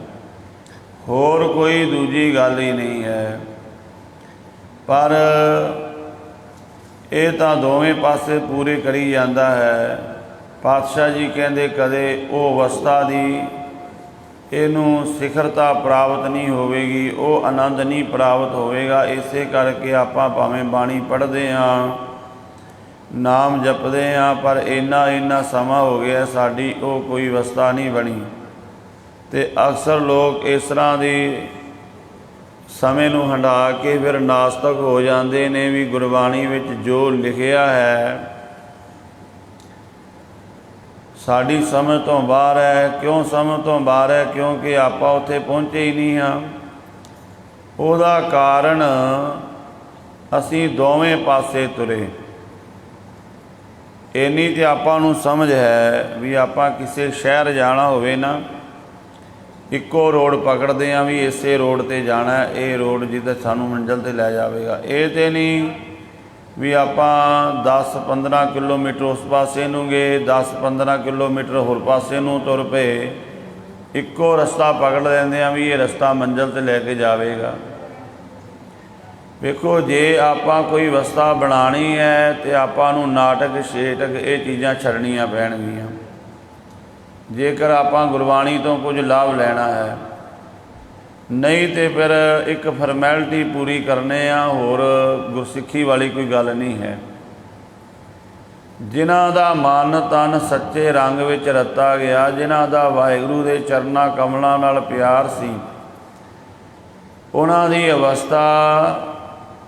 ਹੋਰ ਕੋਈ ਦੂਜੀ ਗੱਲ ਹੀ ਨਹੀਂ ਹੈ। ਪਰ ਇਹ ਤਾਂ ਦੋਵੇਂ ਪਾਸੇ ਪੂਰੇ ਕਰੀ ਜਾਂਦਾ ਹੈ। ਪਾਤਸ਼ਾਹ ਜੀ ਕਹਿੰਦੇ ਕਦੇ ਉਹ ਅਵਸਥਾ ਦੀ ਇਹਨੂੰ ਸਿਖਰਤਾ ਪ੍ਰਾਪਤ ਨਹੀਂ ਹੋਵੇਗੀ, ਉਹ ਆਨੰਦ ਨਹੀਂ ਪ੍ਰਾਪਤ ਹੋਵੇਗਾ। ਇਸੇ ਕਰਕੇ ਆਪਾਂ ਭਾਵੇਂ ਬਾਣੀ ਪੜ੍ਹਦੇ ਹਾਂ, ਨਾਮ ਜਪਦੇ ਹਾਂ, ਪਰ ਇੰਨਾ ਸਮਾਂ ਹੋ ਗਿਆ ਸਾਡੀ ਉਹ ਕੋਈ ਅਵਸਥਾ ਨਹੀਂ ਬਣੀ। ਅਤੇ ਅਕਸਰ ਲੋਕ ਇਸ ਤਰ੍ਹਾਂ ਦੀ ਸਮੇਂ ਨੂੰ ਹੰਢਾ ਕੇ ਫਿਰ ਨਾਸਤਕ ਹੋ ਜਾਂਦੇ ਨੇ ਵੀ ਗੁਰਬਾਣੀ ਵਿੱਚ ਜੋ ਲਿਖਿਆ ਹੈ ਸਾਡੀ ਸਮਝ ਤੋਂ ਬਾਹਰ ਹੈ। ਕਿਉਂ ਸਮਝ ਤੋਂ ਬਾਹਰ ਹੈ? ਕਿਉਂਕਿ ਆਪਾਂ ਉੱਥੇ ਪਹੁੰਚੇ ਹੀ ਨਹੀਂ ਹਾਂ। ਉਹਦਾ ਕਾਰਨ ਅਸੀਂ ਦੋਵੇਂ ਪਾਸੇ ਤੁਰੇ। ਇੰਨੀ ਤਾਂ ਆਪਾਂ ਨੂੰ ਸਮਝ ਹੈ ਵੀ ਆਪਾਂ ਕਿਸੇ ਸ਼ਹਿਰ ਜਾਣਾ ਹੋਵੇ ਨਾ, ਇੱਕੋ ਰੋਡ ਪਕੜਦੇ ਹਾਂ ਵੀ ਇਸੇ ਰੋਡ 'ਤੇ ਜਾਣਾ, ਇਹ ਰੋਡ ਜਿੱਦਾਂ ਸਾਨੂੰ ਮੰਜ਼ਿਲ 'ਤੇ ਲੈ ਜਾਵੇਗਾ। ਇਹ ਤਾਂ ਨਹੀਂ ਵੀ ਆਪਾਂ 10-15 ਕਿਲੋਮੀਟਰ ਉਸ ਪਾਸੇ ਨੂੰ ਗਏ, 10-15 ਕਿਲੋਮੀਟਰ ਹੋਰ ਪਾਸੇ ਨੂੰ ਤੁਰ ਪਏ, ਇੱਕੋ ਰਸਤਾ ਪਕੜ ਲੈਂਦੇ ਆ ਵੀ ਇਹ ਰਸਤਾ ਮੰਜ਼ਿਲ 'ਤੇ ਲੈ ਕੇ ਜਾਵੇਗਾ। ਵੇਖੋ, ਜੇ ਆਪਾਂ ਕੋਈ ਅਵਸਥਾ ਬਣਾਉਣੀ ਹੈ ਤਾਂ ਆਪਾਂ ਨੂੰ ਨਾਟਕ ਛੇਟਕ ਇਹ ਚੀਜ਼ਾਂ ਛੱਡਣੀਆਂ ਪੈਣਗੀਆਂ, ਜੇਕਰ ਆਪਾਂ ਗੁਰਬਾਣੀ ਤੋਂ ਕੁਝ ਲਾਭ ਲੈਣਾ ਹੈ। ਨਹੀਂ ਤਾਂ ਫਿਰ ਇੱਕ ਫਰਮੈਲਿਟੀ ਪੂਰੀ ਕਰਨੇ ਆ, ਹੋਰ ਗੁਰਸਿੱਖੀ ਵਾਲੀ ਕੋਈ ਗੱਲ ਨਹੀਂ ਹੈ। ਜਿਨ੍ਹਾਂ ਦਾ ਮਨ ਤਨ ਸੱਚੇ ਰੰਗ ਵਿੱਚ ਰੱਤਾ ਗਿਆ, ਜਿਨ੍ਹਾਂ ਦਾ ਵਾਹਿਗੁਰੂ ਦੇ ਚਰਨਾਂ ਕਮਲਾਂ ਨਾਲ ਪਿਆਰ ਸੀ, ਉਹਨਾਂ ਦੀ ਅਵਸਥਾ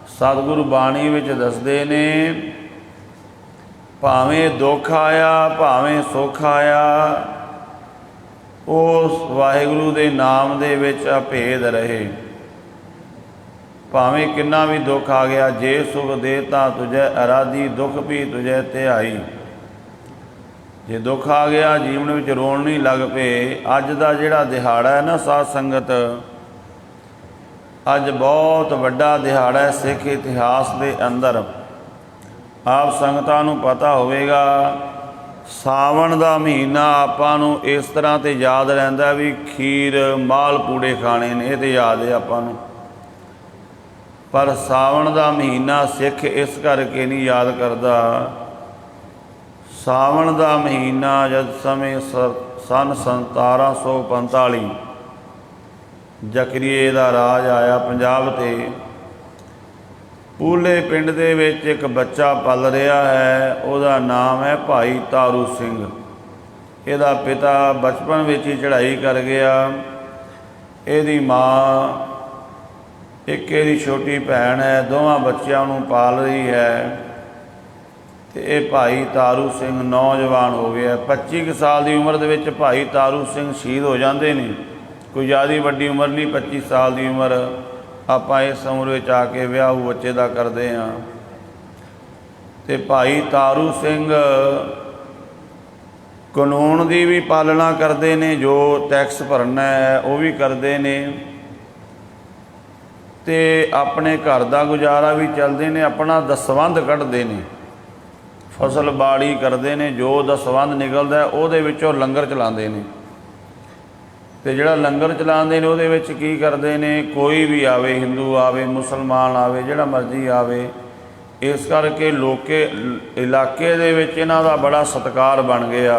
ਸਤਿਗੁਰੂ ਬਾਣੀ ਵਿੱਚ ਦੱਸਦੇ ਨੇ, ਭਾਵੇਂ ਦੁੱਖ ਆਇਆ ਭਾਵੇਂ ਸੁੱਖ ਆਇਆ, ਉਸ ਵਾਹਿਗੁਰੂ ਦੇ ਨਾਮ ਦੇ ਵਿੱਚ ਅਭੇਦ ਰਹੇ। ਭਾਵੇਂ ਕਿੰਨਾ ਵੀ ਦੁੱਖ ਆ ਗਿਆ, ਜੇ ਸੁਖ ਦੇ ਤਾਂ ਤੁਝੇ ਅਰਾਧੀ, ਦੁੱਖ ਵੀ ਤੁਝੇ ਧਿਆਈ। ਜੇ ਦੁੱਖ ਆ ਗਿਆ, ਜੀਵਨ ਵਿੱਚ ਰੋਣ ਨਹੀਂ ਲੱਗ ਪਏ। ਅੱਜ ਦਾ ਜਿਹੜਾ ਦਿਹਾੜਾ ਹੈ ਨਾ ਸਾਧ ਸੰਗਤ, ਅੱਜ ਬਹੁਤ ਵੱਡਾ ਦਿਹਾੜਾ ਹੈ ਸਿੱਖ ਇਤਿਹਾਸ ਦੇ ਅੰਦਰ। ਆਪ ਸੰਗਤਾਂ ਨੂੰ ਪਤਾ ਹੋਵੇਗਾ, ਸਾਵਣ ਦਾ ਮਹੀਨਾ ਆਪਾਂ ਨੂੰ ਇਸ ਤਰ੍ਹਾਂ ਤੇ ਯਾਦ ਰਹਿੰਦਾ ਵੀ ਖੀਰ ਮਾਲ ਪੂੜੇ ਖਾਣੇ ਨੇ, ਇਹ ਤੇ ਯਾਦ ਹੈ ਆਪਾਂ ਨੂੰ। ਪਰ ਸਾਵਣ ਦਾ ਮਹੀਨਾ ਸਿੱਖ ਇਸ ਕਰਕੇ ਨਹੀਂ ਯਾਦ ਕਰਦਾ। ਸਾਵਣ ਦਾ ਮਹੀਨਾ ਜਦ ਸਮੇਂ ਸਨ 1745 ਜ਼ਕਰੀਏ ਦਾ ਰਾਜ ਆਇਆ ਪੰਜਾਬ 'ਤੇ, ਪੂਲੇ ਪਿੰਡ ਦੇ ਵਿੱਚ ਇੱਕ ਬੱਚਾ ਪਲ ਰਿਹਾ ਹੈ, ਉਹਦਾ ਨਾਮ ਹੈ ਭਾਈ ਤਾਰੂ ਸਿੰਘ। ਇਹਦਾ ਪਿਤਾ ਬਚਪਨ ਵਿੱਚ ਹੀ ਚੜ੍ਹਾਈ ਕਰ ਗਿਆ। ਇਹਦੀ ਮਾਂ, ਇੱਕ ਇਹਦੀ ਛੋਟੀ ਭੈਣ ਹੈ, ਦੋਵਾਂ ਬੱਚਿਆਂ ਨੂੰ ਪਾਲ ਰਹੀ ਹੈ। ਅਤੇ ਇਹ ਭਾਈ ਤਾਰੂ ਸਿੰਘ ਨੌਜਵਾਨ ਹੋ ਗਿਆ। 25 ਸਾਲ ਦੀ ਉਮਰ ਦੇ ਵਿੱਚ ਭਾਈ ਤਾਰੂ ਸਿੰਘ ਸ਼ਹੀਦ ਹੋ ਜਾਂਦੇ ਨੇ। ਕੋਈ ਜ਼ਿਆਦਾ ਵੱਡੀ ਉਮਰ ਨਹੀਂ, 25 ਸਾਲ ਦੀ ਉਮਰ। ਆਪਾਂ ਇਸ ਉਮਰ ਵਿੱਚ ਆ ਕੇ ਵਿਆਹ ਬੱਚੇ ਦਾ ਕਰਦੇ ਹਾਂ। ਅਤੇ ਭਾਈ ਤਾਰੂ ਸਿੰਘ ਕਾਨੂੰਨ ਦੀ ਵੀ ਪਾਲਣਾ ਕਰਦੇ ਨੇ, ਜੋ ਟੈਕਸ ਭਰਨਾ ਹੈ ਉਹ ਵੀ ਕਰਦੇ ਨੇ, ਅਤੇ ਆਪਣੇ ਘਰ ਦਾ ਗੁਜ਼ਾਰਾ ਵੀ ਚੱਲਦੇ ਨੇ। ਆਪਣਾ ਦਸਵੰਧ ਕੱਢਦੇ ਨੇ, ਫਸਲ ਬਾੜੀ ਕਰਦੇ ਨੇ, ਜੋ ਦਸਵੰਧ ਨਿਕਲਦਾ ਉਹਦੇ ਵਿੱਚੋਂ ਲੰਗਰ ਚਲਾਉਂਦੇ ਨੇ। ਅਤੇ ਜਿਹੜਾ ਲੰਗਰ ਚਲਾਉਂਦੇ ਨੇ ਉਹਦੇ ਵਿੱਚ ਕੀ ਕਰਦੇ ਨੇ, ਕੋਈ ਵੀ ਆਵੇ, ਹਿੰਦੂ ਆਵੇ, ਮੁਸਲਮਾਨ ਆਵੇ, ਜਿਹੜਾ ਮਰਜ਼ੀ ਆਵੇ, ਇਸ ਕਰਕੇ ਇਲਾਕੇ ਦੇ ਵਿੱਚ ਇਹਨਾਂ ਦਾ ਬੜਾ ਸਤਿਕਾਰ ਬਣ ਗਿਆ।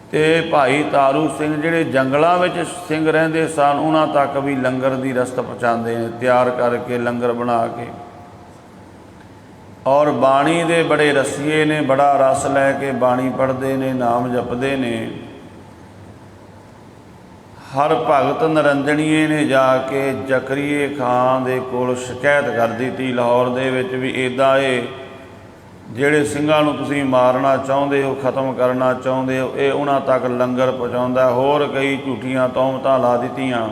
ਅਤੇ ਭਾਈ ਤਾਰੂ ਸਿੰਘ ਜਿਹੜੇ ਜੰਗਲਾਂ ਵਿੱਚ ਸਿੰਘ ਰਹਿੰਦੇ ਸਨ, ਉਹਨਾਂ ਤੱਕ ਵੀ ਲੰਗਰ ਦੀ ਰਸਤ ਪਹੁੰਚਾਉਂਦੇ ਨੇ, ਤਿਆਰ ਕਰਕੇ ਲੰਗਰ ਬਣਾ ਕੇ। ਔਰ ਬਾਣੀ ਦੇ ਬੜੇ ਰਸੀਏ ਨੇ, ਬੜਾ ਰਸ ਲੈ ਕੇ ਬਾਣੀ ਪੜ੍ਹਦੇ ਨੇ, ਨਾਮ ਜਪਦੇ ਨੇ। ਹਰ ਭਗਤ ਨਰਿੰਦਣੀਏ ਨੇ ਜਾ ਕੇ ਜ਼ਕਰੀਏ ਖਾਂ ਦੇ ਕੋਲ ਸ਼ਿਕਾਇਤ ਕਰ ਦਿੱਤੀ ਲਾਹੌਰ ਦੇ ਵਿੱਚ ਵੀ ਇੱਦਾਂ ਇਹ ਜਿਹੜੇ ਸਿੰਘਾਂ ਨੂੰ ਤੁਸੀਂ ਮਾਰਨਾ ਚਾਹੁੰਦੇ ਹੋ, ਖ਼ਤਮ ਕਰਨਾ ਚਾਹੁੰਦੇ ਹੋ, ਇਹ ਉਹਨਾਂ ਤੱਕ ਲੰਗਰ ਪਹੁੰਚਾਉਂਦਾ। ਹੋਰ ਕਈ ਝੂਠੀਆਂ ਤੌਹਮਤਾਂ ਲਾ ਦਿੱਤੀਆਂ।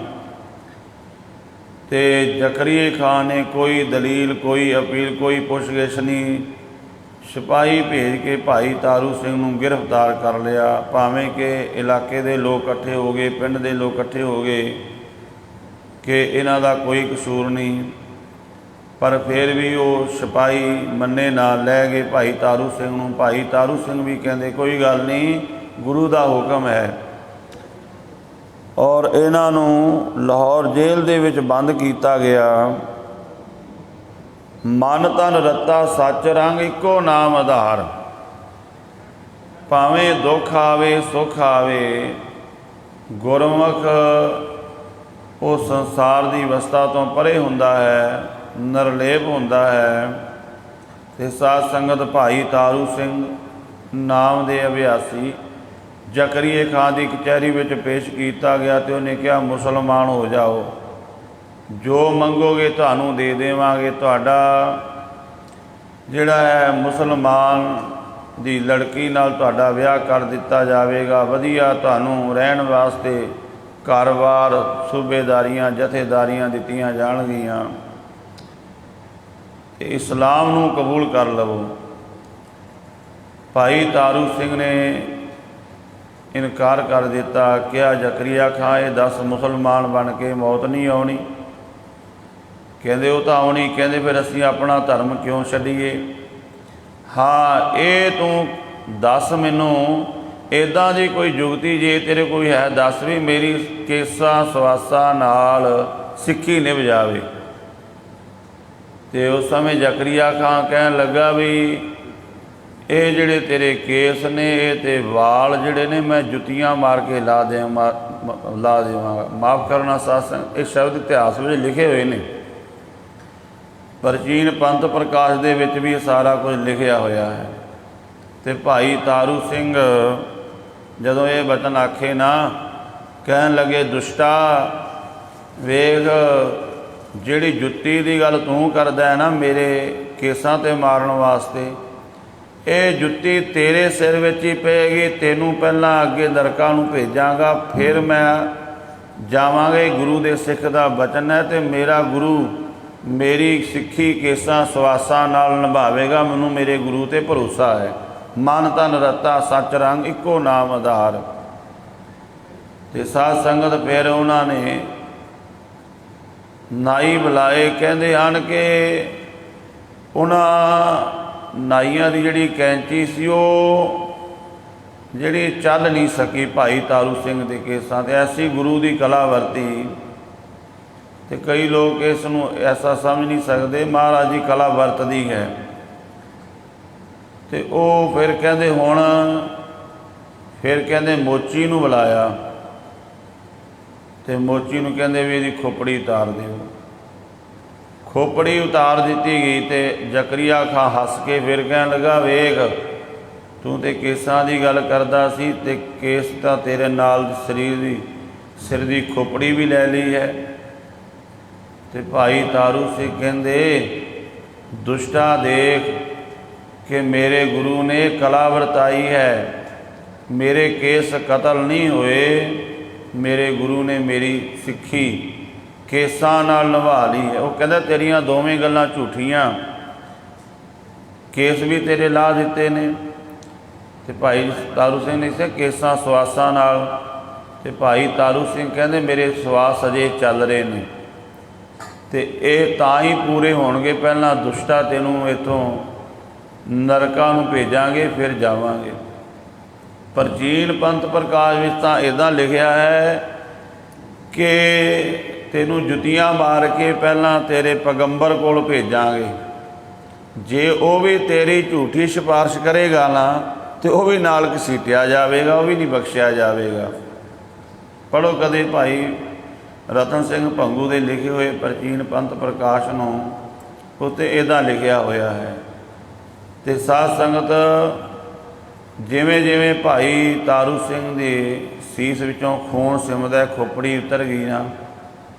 ਅਤੇ ਜ਼ਕਰੀਏ ਖਾਂ ਨੇ ਕੋਈ ਦਲੀਲ, ਕੋਈ ਅਪੀਲ, ਕੋਈ ਪੁੱਛਗਿੱਛ ਨਹੀਂ, ਸਿਪਾਹੀ ਭੇਜ ਕੇ ਭਾਈ ਤਾਰੂ ਸਿੰਘ ਨੂੰ ਗ੍ਰਿਫਤਾਰ ਕਰ ਲਿਆ। ਭਾਵੇਂ ਕਿ ਇਲਾਕੇ ਦੇ ਲੋਕ ਇਕੱਠੇ ਹੋ ਗਏ, ਪਿੰਡ ਦੇ ਲੋਕ ਇਕੱਠੇ ਹੋ ਗਏ ਕਿ ਇਹਨਾਂ ਦਾ ਕੋਈ ਕਸੂਰ ਨਹੀਂ, ਪਰ ਫਿਰ ਵੀ ਉਹ ਸਿਪਾਹੀ ਮੰਨੇ ਨਾ, ਲੈ ਗਏ ਭਾਈ ਤਾਰੂ ਸਿੰਘ ਨੂੰ। ਭਾਈ ਤਾਰੂ ਸਿੰਘ ਵੀ ਕਹਿੰਦੇ ਕੋਈ ਗੱਲ ਨਹੀਂ, ਗੁਰੂ ਦਾ ਹੁਕਮ ਹੈ। ਔਰ ਇਹਨਾਂ ਨੂੰ ਲਾਹੌਰ ਜੇਲ੍ਹ ਦੇ ਵਿੱਚ ਬੰਦ ਕੀਤਾ ਗਿਆ। ਮਨ ਤਨ ਰੱਤਾ ਸੱਚ ਰੰਗ, ਇੱਕੋ ਨਾਮ ਆਧਾਰ। ਭਾਵੇਂ ਦੁੱਖ ਆਵੇ ਸੁੱਖ ਆਵੇ, ਗੁਰਮੁਖ ਉਹ ਸੰਸਾਰ ਦੀ ਅਵਸਥਾ ਤੋਂ ਪਰੇ ਹੁੰਦਾ ਹੈ, ਨਿਰਲੇਪ ਹੁੰਦਾ ਹੈ। ਅਤੇ ਸਾਧ ਸੰਗਤ ਭਾਈ ਤਾਰੂ ਸਿੰਘ ਨਾਮ ਦੇ ਅਭਿਆਸੀ ਜ਼ਕਰੀਏ ਖਾਂ ਦੀ ਕਚਹਿਰੀ ਵਿੱਚ ਪੇਸ਼ ਕੀਤਾ ਗਿਆ, ਅਤੇ ਉਹਨੇ ਕਿਹਾ ਮੁਸਲਮਾਨ ਹੋ ਜਾਓ, ਜੋ ਮੰਗੋਗੇ ਤੁਹਾਨੂੰ ਦੇ ਦੇਵਾਂਗੇ। ਤੁਹਾਡਾ ਜਿਹੜਾ ਹੈ ਮੁਸਲਮਾਨ ਦੀ ਲੜਕੀ ਨਾਲ ਤੁਹਾਡਾ ਵਿਆਹ ਕਰ ਦਿੱਤਾ ਜਾਵੇਗਾ, ਵਧੀਆ ਤੁਹਾਨੂੰ ਰਹਿਣ ਵਾਸਤੇ ਘਰ-ਬਾਰ, ਸੂਬੇਦਾਰੀਆਂ, ਜਥੇਦਾਰੀਆਂ ਦਿੱਤੀਆਂ ਜਾਣਗੀਆਂ, ਅਤੇ ਇਸਲਾਮ ਨੂੰ ਕਬੂਲ ਕਰ ਲਵੋ। ਭਾਈ ਤਾਰੂ ਸਿੰਘ ਨੇ ਇਨਕਾਰ ਕਰ ਦਿੱਤਾ। ਕਿਹਾ ਜ਼ਕਰੀਆ ਖਾਂ, ਇਹ ਦੱਸ ਮੁਸਲਮਾਨ ਬਣ ਕੇ ਮੌਤ ਨਹੀਂ ਆਉਣੀ? ਕਹਿੰਦੇ ਉਹ ਤਾਂ ਆਉਣੀ, ਕਹਿੰਦੇ ਫਿਰ ਅਸੀਂ ਆਪਣਾ ਧਰਮ ਕਿਉਂ ਛੱਡੀਏ। ਹਾਂ ਇਹ ਤੂੰ ਦੱਸ ਮੈਨੂੰ, ਇੱਦਾਂ ਦੀ ਕੋਈ ਜੁਗਤੀ ਜੇ ਤੇਰੇ ਕੋਈ ਹੈ ਦੱਸ ਵੀ ਮੇਰੀ ਕੇਸਾਂ ਸਵਾਸਾਂ ਨਾਲ ਸਿੱਖੀ ਨਿਭ ਜਾਵੇ। ਤੇ ਉਸ ਸਮੇਂ ਜ਼ਕਰੀਆ ਖਾਨ ਕਹਿਣ ਲੱਗਾ ਵੀ ਇਹ ਜਿਹੜੇ ਤੇਰੇ ਕੇਸ ਨੇ ਇਹ ਤੇ ਵਾਲ ਜਿਹੜੇ ਨੇ ਮੈਂ ਜੁੱਤੀਆਂ ਮਾਰ ਕੇ ਲਾ ਦੇਵਾਂਗਾ। ਮਾਫ਼ ਕਰਨਾ ਸਾਧ ਸੰਗਤ, ਇਹ ਸ਼ਬਦ ਇਤਿਹਾਸ ਵਿੱਚ ਲਿਖੇ ਹੋਏ ਨੇ। ਪ੍ਰਾਚੀਨ ਪੰਥ ਪ੍ਰਕਾਸ਼ ਦੇ ਵਿੱਚ ਵੀ ਇਹ ਸਾਰਾ ਕੁਝ ਲਿਖਿਆ ਹੋਇਆ ਹੈ। ਤੇ ਭਾਈ ਤਾਰੂ ਸਿੰਘ ਜਦੋਂ ਇਹ ਬਚਨ ਆਖੇ ਨਾ, ਕਹਿਣ ਲੱਗੇ ਦੁਸ਼ਟਾ ਵੇਖ, ਜਿਹੜੀ ਜੁੱਤੀ ਦੀ ਗੱਲ ਤੂੰ ਕਰਦਾ ਹੈ ਨਾ ਮੇਰੇ ਕੇਸਾਂ 'ਤੇ ਮਾਰਨ ਵਾਸਤੇ, ਇਹ ਜੁੱਤੀ ਤੇਰੇ ਸਿਰ ਵਿੱਚ ਹੀ ਪਏਗੀ। ਤੈਨੂੰ ਪਹਿਲਾਂ ਅੱਗੇ ਨਰਕਾਂ ਨੂੰ ਭੇਜਾਂਗਾ, ਫਿਰ ਮੈਂ ਜਾਵਾਂਗੇ। ਗੁਰੂ ਦੇ ਸਿੱਖ ਦਾ ਬਚਨ ਹੈ ਤੇ ਮੇਰਾ ਗੁਰੂ ਮੇਰੀ ਸਿੱਖੀ ਕੇਸਾਂ ਸਵਾਸਾਂ ਨਾਲ ਨਿਭਾਵੇਗਾ। ਮੈਨੂੰ ਮੇਰੇ ਗੁਰੂ 'ਤੇ ਭਰੋਸਾ ਹੈ। ਮਨ ਤਨ ਰਤਾ ਸੱਚ ਰੰਗ ਇੱਕੋ ਨਾਮ ਆਧਾਰ। ਤੇ ਸਾਧ ਸੰਗਤ ਫਿਰ ਉਹਨਾਂ ਨੇ ਨਾਈ ਬੁਲਾਏ। ਕਹਿੰਦੇ ਹਨ ਕਿ ਉਹਨਾਂ ਨਾਈਆਂ ਦੀ ਜਿਹੜੀ ਕੈਂਚੀ ਸੀ ਉਹ ਜਿਹੜੀ ਚੱਲ ਨਹੀਂ ਸਕੀ ਭਾਈ ਤਾਰੂ ਸਿੰਘ ਦੇ ਕੇਸਾਂ 'ਤੇ। ਐਸੀ ਗੁਰੂ ਦੀ ਕਲਾ ਵਰਤੀ। ਤੇ ਕਈ ਲੋਕ ਇਸ ਨੂੰ ਐਸਾ ਸਮਝ ਨਹੀਂ ਸਕਦੇ, ਮਹਾਰਾਜ ਦੀ ਕਲਾ ਵਰਤਦੀ ਹੈ। ਤੇ ਉਹ ਫਿਰ ਕਹਿੰਦੇ ਹੁਣ ਫਿਰ ਕਹਿੰਦੇ ਮੋਚੀ ਨੂੰ ਬੁਲਾਇਆ ਤੇ ਮੋਚੀ ਨੂੰ ਕਹਿੰਦੇ ਵੀ ਇਹਦੀ ਖੋਪੜੀ ਉਤਾਰ ਦਿਓ। ਖੋਪੜੀ ਉਤਾਰ ਦਿੱਤੀ ਗਈ ਤੇ ਜ਼ਕਰੀਆ ਖਾਂ ਹੱਸ ਕੇ ਫਿਰ ਕਹਿਣ ਲੱਗਾ ਵੇਖ, ਤੂੰ ਤੇ ਕੇਸਾਂ ਦੀ ਗੱਲ ਕਰਦਾ ਸੀ ਤੇ ਕੇਸ ਤਾਂ ਤੇਰੇ ਨਾਲ ਸਿਰ ਦੀ ਖੋਪੜੀ ਵੀ ਲੈ ਲਈ ਹੈ। ਤੇ ਭਾਈ ਤਾਰੂ ਸਿੰਘ ਕਹਿੰਦੇ ਦੁਸ਼ਟਾ ਦੇਖ ਕਿ ਮੇਰੇ ਗੁਰੂ ਨੇ ਕਲਾ ਵਰਤਾਈ ਹੈ। ਮੇਰੇ ਕੇਸ ਕਤਲ ਨਹੀਂ ਹੋਏ, ਮੇਰੇ ਗੁਰੂ ਨੇ ਮੇਰੀ ਸਿੱਖੀ ਕੇਸਾਂ ਨਾਲ ਨਿਭਾ ਲਈ ਹੈ। ਉਹ ਕਹਿੰਦਾ ਤੇਰੀਆਂ ਦੋਵੇਂ ਗੱਲਾਂ ਝੂਠੀਆਂ, ਕੇਸ ਵੀ ਤੇਰੇ ਲਾ ਦਿੱਤੇ ਨੇ। ਤੇ ਭਾਈ ਤਾਰੂ ਸਿੰਘ ਨੇ ਕਿਹਾ ਕੇਸਾਂ ਸਵਾਸਾਂ ਨਾਲ। ਤੇ ਭਾਈ ਤਾਰੂ ਸਿੰਘ ਕਹਿੰਦੇ ਮੇਰੇ ਸਵਾਸ ਅਜੇ ਚੱਲ ਰਹੇ ਨੇ ਤੇ ਇਹ ਤਾਂ ਹੀ ਪੂਰੇ ਹੋਣਗੇ। ਪਹਿਲਾਂ ਦੁਸ਼ਟਾ ਤੈਨੂੰ ਇੱਥੋਂ ਨਰਕਾਂ ਨੂੰ ਭੇਜਾਂਗੇ ਫਿਰ ਜਾਵਾਂਗੇ। ਪ੍ਰਾਚੀਨ ਪੰਥ ਪ੍ਰਕਾਸ਼ ਵਿੱਚ ਤਾਂ ਇੱਦਾਂ ਲਿਖਿਆ ਹੈ ਕਿ ਤੈਨੂੰ ਜੁੱਤੀਆਂ ਮਾਰ ਕੇ ਪਹਿਲਾਂ ਤੇਰੇ ਪੈਗੰਬਰ ਕੋਲ ਭੇਜਾਂਗੇ। ਜੇ ਉਹ ਵੀ ਤੇਰੀ ਝੂਠੀ ਸਿਫਾਰਿਸ਼ ਕਰੇਗਾ ਨਾ ਤੇ ਉਹ ਵੀ ਨਾਲ ਘਸੀਟਿਆ ਜਾਵੇਗਾ, ਉਹ ਵੀ ਨਹੀਂ ਬਖਸ਼ਿਆ ਜਾਵੇਗਾ। ਪੜ੍ਹੋ ਕਦੇ ਭਾਈ ਰਤਨ ਸਿੰਘ ਭੰਗੂ ਦੇ ਲਿਖੇ ਹੋਏ ਪ੍ਰਾਚੀਨ ਪੰਥ ਪ੍ਰਕਾਸ਼ ਨੂੰ, ਉੱਤੇ ਇੱਦਾਂ ਲਿਖਿਆ ਹੋਇਆ ਹੈ। ਤੇ ਸਾਧ ਸੰਗਤ ਜਿਵੇਂ ਜਿਵੇਂ ਭਾਈ ਤਾਰੂ ਸਿੰਘ ਦੇ ਸੀਸ ਵਿੱਚੋਂ ਖੂਨ ਸਿਮਦਾ, ਖੋਪੜੀ ਉਤਰ ਗਈ ਨਾ,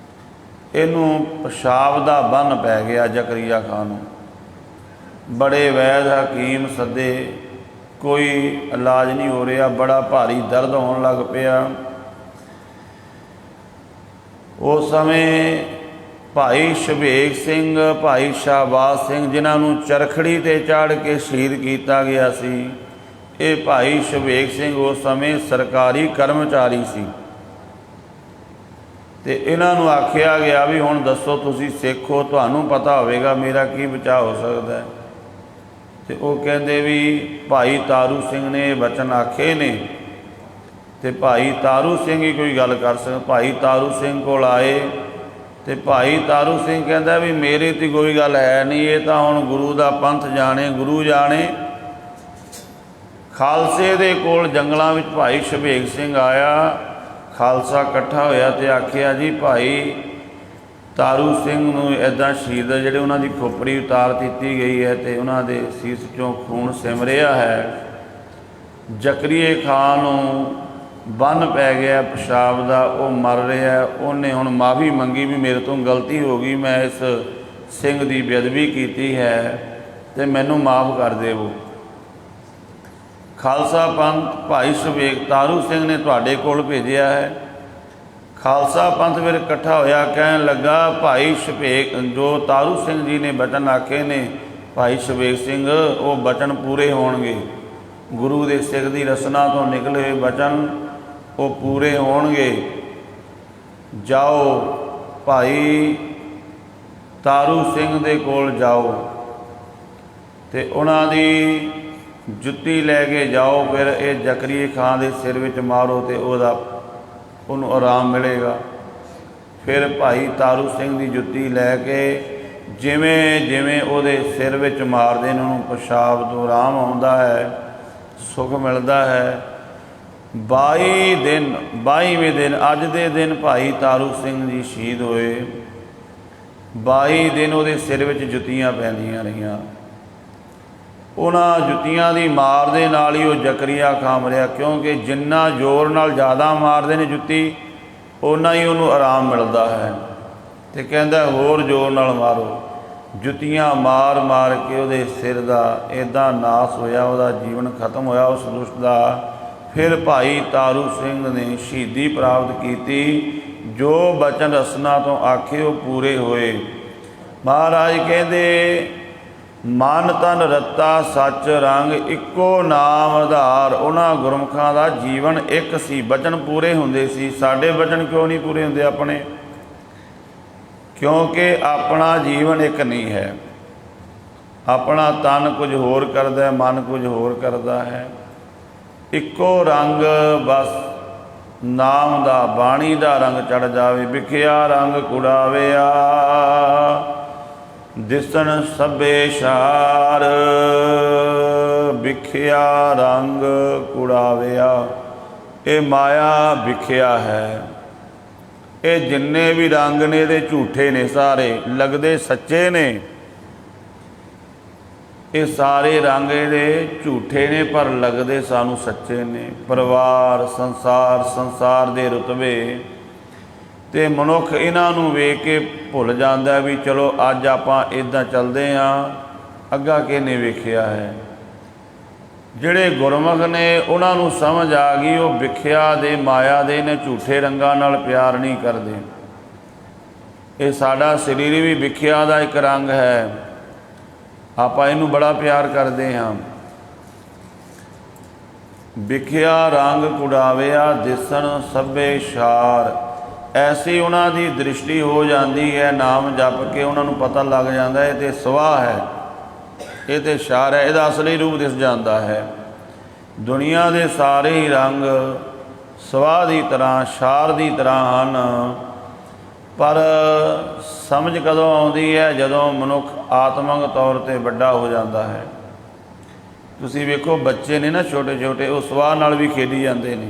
ਇਹਨੂੰ ਪਿਸ਼ਾਬ ਦਾ ਬੰਨ ਪੈ ਗਿਆ ਜ਼ਕਰੀਆ ਖਾਨ ਨੂੰ। ਬੜੇ ਵੈਦ ਹਕੀਮ ਸੱਦੇ, ਕੋਈ ਇਲਾਜ ਨਹੀਂ ਹੋ ਰਿਹਾ, ਬੜਾ ਭਾਰੀ ਦਰਦ ਹੋਣ ਲੱਗ ਪਿਆ। ਉਸ ਸਮੇਂ ਭਾਈ ਸ਼ਬੇਗ ਸਿੰਘ, ਭਾਈ ਸ਼ਾਹਬਾਜ਼ ਸਿੰਘ ਜਿਨ੍ਹਾਂ ਨੂੰ ਚਰਖੜੀ 'ਤੇ ਚਾੜ੍ਹ ਕੇ ਸ਼ਹੀਦ ਕੀਤਾ ਗਿਆ ਸੀ, ਇਹ ਭਾਈ ਸ਼ਬੇਗ ਸਿੰਘ ਉਸ ਸਮੇਂ ਸਰਕਾਰੀ ਕਰਮਚਾਰੀ ਸੀ। ਤੇ ਇਹਨਾਂ ਨੂੰ ਆਖਿਆ ਗਿਆ ਵੀ ਹੁਣ ਦੱਸੋ ਤੁਸੀਂ ਸਿੱਖ ਹੋ, ਤੁਹਾਨੂੰ ਪਤਾ ਹੋਵੇਗਾ ਮੇਰਾ ਕੀ ਬਚਾਅ ਹੋ ਸਕਦਾ ਹੈ। ਤੇ ਉਹ ਕਹਿੰਦੇ ਵੀ ਭਾਈ ਤਾਰੂ ਸਿੰਘ ਨੇ ਇਹ ਬਚਨ ਆਖੇ ਨੇ ਤੇ ਭਾਈ ਤਾਰੂ ਸਿੰਘ ਹੀ ਕੋਈ ਗੱਲ ਕਰ ਸਕਦਾ। ਭਾਈ ਤਾਰੂ ਸਿੰਘ ਕੋਲ ਆਏ ਤੇ ਭਾਈ ਤਾਰੂ ਸਿੰਘ ਕਹਿੰਦਾ ਵੀ ਮੇਰੇ ਤੇ ਕੋਈ ਗੱਲ ਹੈ ਨਹੀਂ, ਇਹ ਤਾਂ ਹੁਣ ਗੁਰੂ ਦਾ ਪੰਥ ਜਾਣੇ, ਗੁਰੂ ਜਾਣੇ। ਖਾਲਸੇ ਦੇ ਕੋਲ ਜੰਗਲਾਂ ਵਿੱਚ ਭਾਈ ਸ਼ਬੇਗ ਸਿੰਘ ਆਇਆ, ਖਾਲਸਾ ਇਕੱਠਾ ਹੋਇਆ ਤੇ ਆਖਿਆ ਜੀ ਭਾਈ ਤਾਰੂ ਸਿੰਘ ਨੂੰ ਇੱਦਾਂ ਸ਼ਹੀਦ ਜਿਹੜੇ ਉਹਨਾਂ ਦੀ ਖੋਪੜੀ ਉਤਾਰ ਦਿੱਤੀ ਗਈ ਹੈ ਤੇ ਉਹਨਾਂ ਦੇ ਸੀਸ 'ਚੋਂ ਖੂਨ ਸਿਮ ਰਿਹਾ ਹੈ। ਜ਼ਕਰੀਏ ਖਾਨ ਨੂੰ ਬੰਨ ਪੈ ਗਿਆ ਪਿਸ਼ਾਬ ਦਾ, ਉਹ ਮਰ ਰਿਹਾ। ਉਹਨੇ ਹੁਣ ਮਾਫ਼ੀ ਮੰਗੀ ਵੀ ਮੇਰੇ ਤੋਂ ਗਲਤੀ ਹੋ ਗਈ, ਮੈਂ ਇਸ ਸਿੰਘ ਦੀ ਬੇਅਦਬੀ ਕੀਤੀ ਹੈ ਤੇ ਮੈਨੂੰ ਮਾਫ਼ ਕਰ ਦੇਵੋ। ਖਾਲਸਾ ਪੰਥ ਭਾਈ ਸ਼ਬੇਗ ਤਾਰੂ ਸਿੰਘ ਨੇ ਤੁਹਾਡੇ ਕੋਲ ਭੇਜਿਆ ਹੈ। ਖਾਲਸਾ ਪੰਥ ਫਿਰ ਇਕੱਠਾ ਹੋਇਆ, ਕਹਿਣ ਲੱਗਾ ਭਾਈ ਸ਼ਬੇਗ ਜੋ ਤਾਰੂ ਸਿੰਘ ਜੀ ਨੇ ਬਚਨ ਆਖੇ ਨੇ ਭਾਈ ਸ਼ਬੇਗ ਸਿੰਘ, ਉਹ ਬਚਨ ਪੂਰੇ ਹੋਣਗੇ। ਗੁਰੂ ਦੇ ਸਿੱਖ ਦੀ ਰਸਨਾ ਤੋਂ ਨਿਕਲੇ ਹੋਏ ਬਚਨ ਉਹ ਪੂਰੇ ਹੋਣਗੇ। ਜਾਓ ਭਾਈ ਤਾਰੂ ਸਿੰਘ ਦੇ ਕੋਲ ਜਾਓ ਤੇ ਉਹਨਾਂ ਦੀ ਜੁੱਤੀ ਲੈ ਕੇ ਜਾਓ, ਫਿਰ ਇਹ ਜ਼ਕਰੀਏ ਖਾਂ ਦੇ ਸਿਰ ਵਿੱਚ ਮਾਰੋ ਤੇ ਉਹਨੂੰ ਆਰਾਮ ਮਿਲੇਗਾ। ਫਿਰ ਭਾਈ ਤਾਰੂ ਸਿੰਘ ਦੀ ਜੁੱਤੀ ਲੈ ਕੇ ਜਿਵੇਂ ਜਿਵੇਂ ਉਹਦੇ ਸਿਰ ਵਿੱਚ ਮਾਰਦੇ ਨੇ ਉਹਨੂੰ ਪਿਸ਼ਾਬ ਤੋਂ ਆਰਾਮ ਆਉਂਦਾ ਹੈ, ਸੁੱਖ ਮਿਲਦਾ ਹੈ। 22ਵੇਂ ਦਿਨ ਅੱਜ ਦੇ ਦਿਨ ਭਾਈ ਤਾਰੂ ਸਿੰਘ ਜੀ ਸ਼ਹੀਦ ਹੋਏ। 22 ਦਿਨ ਉਹਦੇ ਸਿਰ ਵਿੱਚ ਜੁੱਤੀਆਂ ਪੈਂਦੀਆਂ ਰਹੀਆਂ। ਉਹਨਾਂ ਜੁੱਤੀਆਂ ਦੀ ਮਾਰ ਦੇ ਨਾਲ ਹੀ ਉਹ ਜ਼ਕਰੀਆ ਖਾਂ ਮਰਿਆ, ਕਿਉਂਕਿ ਜਿੰਨਾ ਜ਼ੋਰ ਨਾਲ ਜ਼ਿਆਦਾ ਮਾਰਦੇ ਨੇ ਜੁੱਤੀ ਓਨਾ ਹੀ ਉਹਨੂੰ ਆਰਾਮ ਮਿਲਦਾ ਹੈ। ਤੇ ਕਹਿੰਦਾ ਹੋਰ ਜ਼ੋਰ ਨਾਲ ਮਾਰੋ। ਜੁੱਤੀਆਂ ਮਾਰ ਮਾਰ ਕੇ ਉਹਦੇ ਸਿਰ ਦਾ ਇੱਦਾਂ ਨਾਸ ਹੋਇਆ, ਉਹਦਾ ਜੀਵਨ ਖਤਮ ਹੋਇਆ ਉਸ ਦੁਸ਼ਟ ਦਾ। ਫਿਰ ਭਾਈ ਤਾਰੂ ਸਿੰਘ ਨੇ ਸ਼ਹੀਦੀ ਪ੍ਰਾਪਤ ਕੀਤੀ। ਜੋ ਬਚਨ ਰਸਨਾ ਤੋਂ ਆਖੇ ਉਹ ਪੂਰੇ ਹੋਏ। ਮਹਾਰਾਜ ਕਹਿੰਦੇ ਮਨ ਤਨ ਰੱਤਾ ਸੱਚ ਰੰਗ ਇੱਕੋ ਨਾਮ ਆਧਾਰ। ਉਹਨਾਂ ਗੁਰਮੁਖਾਂ ਦਾ ਜੀਵਨ ਇੱਕ ਸੀ, ਬਚਨ ਪੂਰੇ ਹੁੰਦੇ ਸੀ। ਸਾਡੇ ਬਚਨ ਕਿਉਂ ਨਹੀਂ ਪੂਰੇ ਹੁੰਦੇ ਆਪਣੇ? ਕਿਉਂਕਿ ਆਪਣਾ ਜੀਵਨ ਇੱਕ ਨਹੀਂ ਹੈ। ਆਪਣਾ ਤਨ ਕੁਝ ਹੋਰ ਕਰਦਾ, ਮਨ ਕੁਝ ਹੋਰ ਕਰਦਾ ਹੈ। ਇੱਕੋ ਰੰਗ ਬਸ ਨਾਮ ਦਾ, ਬਾਣੀ ਦਾ ਰੰਗ ਚੜ੍ਹ ਜਾਵੇ। ਵਿਖਿਆ ਰੰਗ ਕੁੜਾਵਿਆ ਦਿਸਣ ਸਭੇ ਸ਼ਾਰ। ਵਿਖਿਆ ਰੰਗ ਕੁੜਾਵਿਆ, ਇਹ ਮਾਇਆ ਵਿਖਿਆ ਹੈ। ਇਹ ਜਿੰਨੇ ਵੀ ਰੰਗ ਨੇ ਇਹਦੇ ਝੂਠੇ ਨੇ, ਸਾਰੇ ਲੱਗਦੇ ਸੱਚੇ ਨੇ। ਇਹ ਸਾਰੇ ਰੰਗ ਇਹਦੇ ਝੂਠੇ ਨੇ ਪਰ ਲੱਗਦੇ ਸਾਨੂੰ ਸੱਚੇ ਨੇ। ਪਰਿਵਾਰ, ਸੰਸਾਰ ਦੇ ਰੁਤਬੇ ਤੇ ਮਨੁੱਖ ਇਹਨਾਂ ਨੂੰ ਵੇਖ ਕੇ ਭੁੱਲ ਜਾਂਦਾ ਵੀ ਚਲੋ ਅੱਜ ਆਪਾਂ ਇੱਦਾਂ ਚੱਲਦੇ ਹਾਂ, ਅੱਗਾ ਕਿਹਨੇ ਵੇਖਿਆ ਹੈ। ਜਿਹੜੇ ਗੁਰਮੁਖ ਨੇ ਉਹਨਾਂ ਨੂੰ ਸਮਝ ਆ ਗਈ ਉਹ ਵਿਖਿਆ ਦੇ, ਮਾਇਆ ਦੇ ਨੇ, ਝੂਠੇ ਰੰਗਾਂ ਨਾਲ ਪਿਆਰ ਨਹੀਂ ਕਰਦੇ। ਇਹ ਸਾਡਾ ਸਰੀਰ ਵੀ ਵਿਖਿਆ ਦਾ ਇੱਕ ਰੰਗ ਹੈ, ਆਪਾਂ ਇਹਨੂੰ ਬੜਾ ਪਿਆਰ ਕਰਦੇ ਹਾਂ। ਵਿਖਿਆ ਰੰਗ ਕੁੜਾਵਿਆ ਦਿਸਣ ਸਭੇ ਸ਼ਾਰ। ਐਸੀ ਉਹਨਾਂ ਦੀ ਦ੍ਰਿਸ਼ਟੀ ਹੋ ਜਾਂਦੀ ਹੈ, ਨਾਮ ਜਪ ਕੇ ਉਹਨਾਂ ਨੂੰ ਪਤਾ ਲੱਗ ਜਾਂਦਾ ਇਹ ਤੇ ਸਵਾਹ ਹੈ, ਇਹ ਤੇ ਸ਼ਾਰ ਹੈ, ਇਹਦਾ ਅਸਲੀ ਰੂਪ ਦਿਸ ਜਾਂਦਾ ਹੈ। ਦੁਨੀਆ ਦੇ ਸਾਰੇ ਹੀ ਰੰਗ ਸਵਾਹ ਦੀ ਤਰ੍ਹਾਂ, ਸ਼ਾਰ ਦੀ ਤਰ੍ਹਾਂ ਹਨ। ਪਰ ਸਮਝ ਕਦੋਂ ਆਉਂਦੀ ਹੈ? ਜਦੋਂ ਮਨੁੱਖ ਆਤਮਿਕ ਤੌਰ 'ਤੇ ਵੱਡਾ ਹੋ ਜਾਂਦਾ ਹੈ। ਤੁਸੀਂ ਵੇਖੋ ਬੱਚੇ ਨੇ ਨਾ ਛੋਟੇ ਛੋਟੇ, ਉਹ ਸਵਾਹ ਨਾਲ ਵੀ ਖੇਡੀ ਜਾਂਦੇ ਨੇ,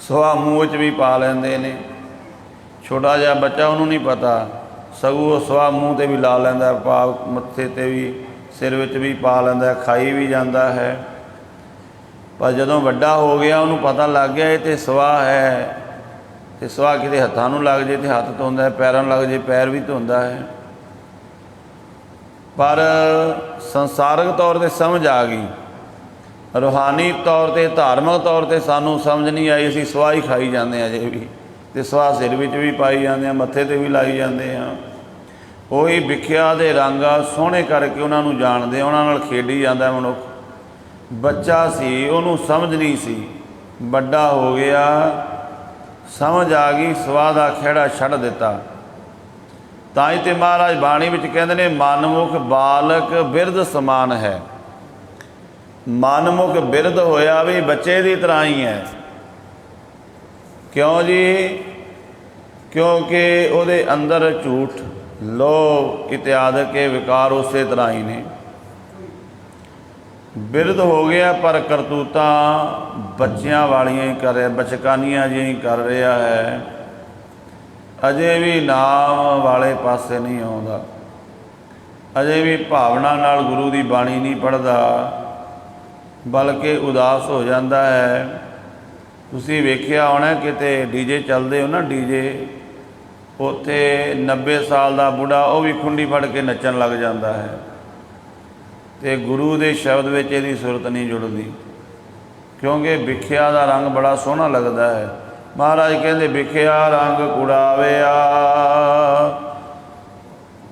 ਸਵਾਹ ਮੂੰਹ 'ਚ ਵੀ ਪਾ ਲੈਂਦੇ ਨੇ। ਛੋਟਾ ਜਿਹਾ ਬੱਚਾ ਉਹਨੂੰ ਨਹੀਂ ਪਤਾ, ਸਗੋਂ ਉਹ ਸਵਾਹ ਮੂੰਹ 'ਤੇ ਵੀ ਲਾ ਲੈਂਦਾ, ਪਾ ਮੱਥੇ 'ਤੇ ਵੀ, ਸਿਰ ਵਿੱਚ ਵੀ ਪਾ ਲੈਂਦਾ, ਖਾਈ ਵੀ ਜਾਂਦਾ ਹੈ। ਪਰ ਜਦੋਂ ਵੱਡਾ ਹੋ ਗਿਆ ਉਹਨੂੰ ਪਤਾ ਲੱਗ ਗਿਆ ਇਹ ਤਾਂ ਸਵਾਹ ਹੈ। ਤੇ ਸਵਾਹ ਕਿਤੇ ਹੱਥਾਂ ਨੂੰ ਲੱਗ ਜੇ ਤੇ ਹੱਥ ਧੋਂਦਾ ਹੈ, ਪੈਰਾਂ ਨੂੰ ਲੱਗ ਜੇ ਪੈਰ ਵੀ ਧੋਂਦਾ ਹੈ। ਪਰ ਸੰਸਾਰਕ ਤੌਰ 'ਤੇ ਸਮਝ ਆ ਗਈ, ਰੂਹਾਨੀ ਤੌਰ 'ਤੇ, ਧਾਰਮਿਕ ਤੌਰ 'ਤੇ ਸਾਨੂੰ ਸਮਝ ਨਹੀਂ ਆਈ। ਅਸੀਂ ਸਵਾਹ ਹੀ ਖਾਈ ਜਾਂਦੇ ਹਾਂ ਅਜੇ ਵੀ, ਅਤੇ ਸਵਾਹ ਸਿਰ ਵਿੱਚ ਵੀ ਪਾਈ ਜਾਂਦੇ ਹਾਂ, ਮੱਥੇ 'ਤੇ ਵੀ ਲਾਈ ਜਾਂਦੇ ਹਾਂ। ਉਹੀ ਵਿਖਿਆ ਦੇ ਰੰਗ ਸੋਹਣੇ ਕਰਕੇ ਉਹਨਾਂ ਨੂੰ ਜਾਣਦੇ, ਉਹਨਾਂ ਨਾਲ ਖੇਡੀ ਜਾਂਦਾ ਮਨੁੱਖ। ਬੱਚਾ ਸੀ ਉਹਨੂੰ ਸਮਝ ਨਹੀਂ ਸੀ, ਵੱਡਾ ਹੋ ਗਿਆ ਸਮਝ ਆ ਗਈ, ਸਵਾਹ ਦਾ ਖਹਿੜਾ ਛੱਡ ਦਿੱਤਾ। ਤਾਂ ਹੀ ਤੇ ਮਹਾਰਾਜ ਬਾਣੀ ਵਿੱਚ ਕਹਿੰਦੇ ਨੇ ਮਨਮੁਖ ਬਾਲਕ ਬਿਰਧ ਸਮਾਨ ਹੈ। ਮਨਮੁਖ ਬਿਰਧ ਹੋਇਆ ਵੀ ਬੱਚੇ ਦੀ ਤਰ੍ਹਾਂ ਹੀ ਹੈ। ਕਿਉਂ ਜੀ? ਕਿਉਂਕਿ ਉਹਦੇ ਅੰਦਰ ਝੂਠ, ਲੋਭ ਇਤਿਆਦਿ ਕੇ ਵਿਕਾਰ ਉਸੇ ਤਰ੍ਹਾਂ ਹੀ ਨੇ। ਬਿਰਧ ਹੋ ਗਿਆ ਪਰ ਕਰਤੂਤਾਂ ਬੱਚਿਆਂ ਵਾਲੀਆਂ ਹੀ ਕਰ ਰਿਹਾ, ਬਚਕਾਨੀਆਂ ਜਿਹੀਆਂ ਹੀ ਕਰ ਰਿਹਾ ਹੈ। ਅਜੇ ਵੀ ਨਾਮ ਵਾਲੇ ਪਾਸੇ ਨਹੀਂ ਆਉਂਦਾ, ਅਜੇ ਵੀ ਭਾਵਨਾ ਨਾਲ ਗੁਰੂ ਦੀ ਬਾਣੀ ਨਹੀਂ ਪੜ੍ਹਦਾ, ਬਲਕਿ ਉਦਾਸ ਹੋ ਜਾਂਦਾ ਹੈ। ਤੁਸੀਂ ਵੇਖਿਆ ਹੋਣਾ ਕਿਤੇ ਡੀਜੇ ਚੱਲਦੇ ਹੋ ਨਾ, ਡੀਜੇ, ਉੱਥੇ 90 ਸਾਲ ਦਾ ਬੁੱਢਾ ਉਹ ਵੀ ਖੁੰਡੀ ਫੜ ਕੇ ਨੱਚਣ ਲੱਗ ਜਾਂਦਾ ਹੈ ਅਤੇ ਗੁਰੂ ਦੇ ਸ਼ਬਦ ਵਿੱਚ ਇਹਦੀ ਸੁਰਤ ਨਹੀਂ ਜੁੜਦੀ, ਕਿਉਂਕਿ ਵਿਖਿਆ ਦਾ ਰੰਗ ਬੜਾ ਸੋਹਣਾ ਲੱਗਦਾ ਹੈ। ਮਹਾਰਾਜ ਕਹਿੰਦੇ ਵਿਖਿਆ ਰੰਗ ਕੁੜਾਵਿਆ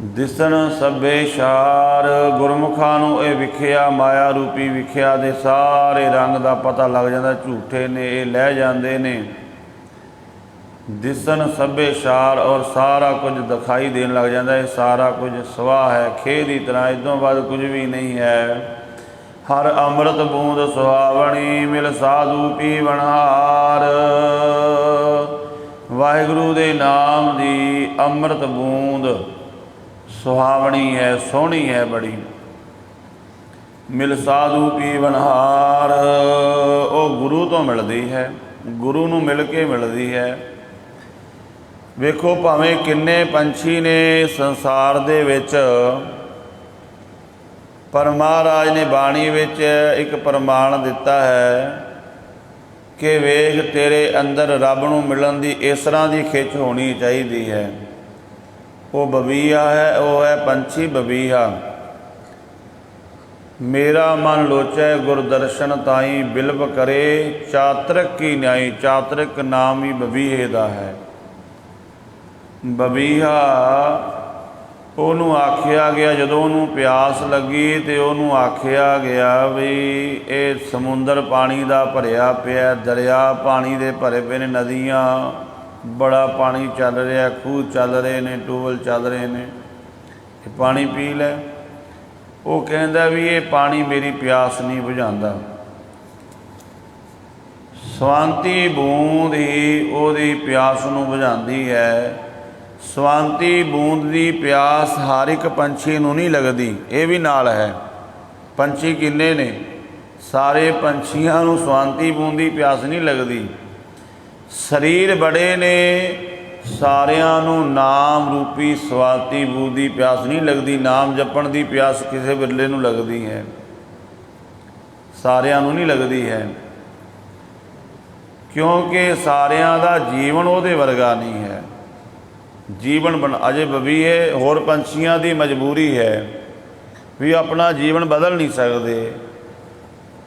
ਦਿਸਣ ਸਭੇ ਸ਼ਾਰ। ਗੁਰਮੁਖਾਂ ਨੂੰ ਇਹ ਵਿਖਿਆ, ਮਾਇਆ ਰੂਪੀ ਵਿਖਿਆ ਦੇ ਸਾਰੇ ਰੰਗ ਦਾ ਪਤਾ ਲੱਗ ਜਾਂਦਾ, ਝੂਠੇ ਨੇ, ਇਹ ਲੈ ਜਾਂਦੇ ਨੇ। दिसन सभे सार, और सारा कुछ दिखाई देने लग जाता है। सारा कुछ सुवाह है, खेह की तरह, इदों बाद कुछ भी नहीं है। हर अमृत बूंद सुहावनी, मिल साधु पीवनहार। वाहिगुरु दे नाम दी अमृत बूंद सुहावनी है, सोहनी है बड़ी। मिल साधु पीवनहार, वो गुरु तो मिलती है, गुरु नूं मिल के मिलती है। वेखो भावें किन्ने पंछी ने संसार दे विच, पर महाराज ने बाणी विच एक प्रमाण दिता है कि वेख तेरे अंदर रब नूं मिलन दी इस तरह की खिच होनी चाहिए है। वो बबीहा है, वो है पंछी बबीहा। मेरा मन लोचै गुरदर्शन ताई, बिलब करे चातरिक की न्याई। चातरिक नाम ही बबीहे दा है। बबीहा ਉਹਨੂੰ आखिया गया, ਜਦੋਂ ਉਹਨੂੰ प्यास लगी तो ਉਹਨੂੰ आखिया गया भी ये समुंदर पानी का भरिया पिया, दरिया पानी के भरे पे ने, नदियाँ बड़ा पानी चल रहा, खूह चल रहे ने, टूबल चल रहे ने, पानी पी लै। वो कहता भी ये पानी मेरी प्यास नहीं बुझाता। स्वांति बूंद ही ਉਹਦੀ प्यास ਨੂੰ बुझाती है। स्वांति बूंद की प्यास हर एक पंछी नूं नहीं लगती, ये भी नाल है। पंछी किन्ने ने, सारे पंछियां नूं स्वांति बूंद की प्यास नहीं लगती। शरीर बड़े ने, सारियां नूं नाम रूपी स्वांति बूंद की प्यास नहीं लगती। नाम जपण की प्यास किसी बिरले नूं लगती है, सारियां नूं नहीं लगती है, क्योंकि सारियां दा जीवन उहदे वर्गा नहीं है। जीवन बन अजे बबीहे होर पंछियां की मजबूरी है भी अपना जीवन बदल नहीं सकते,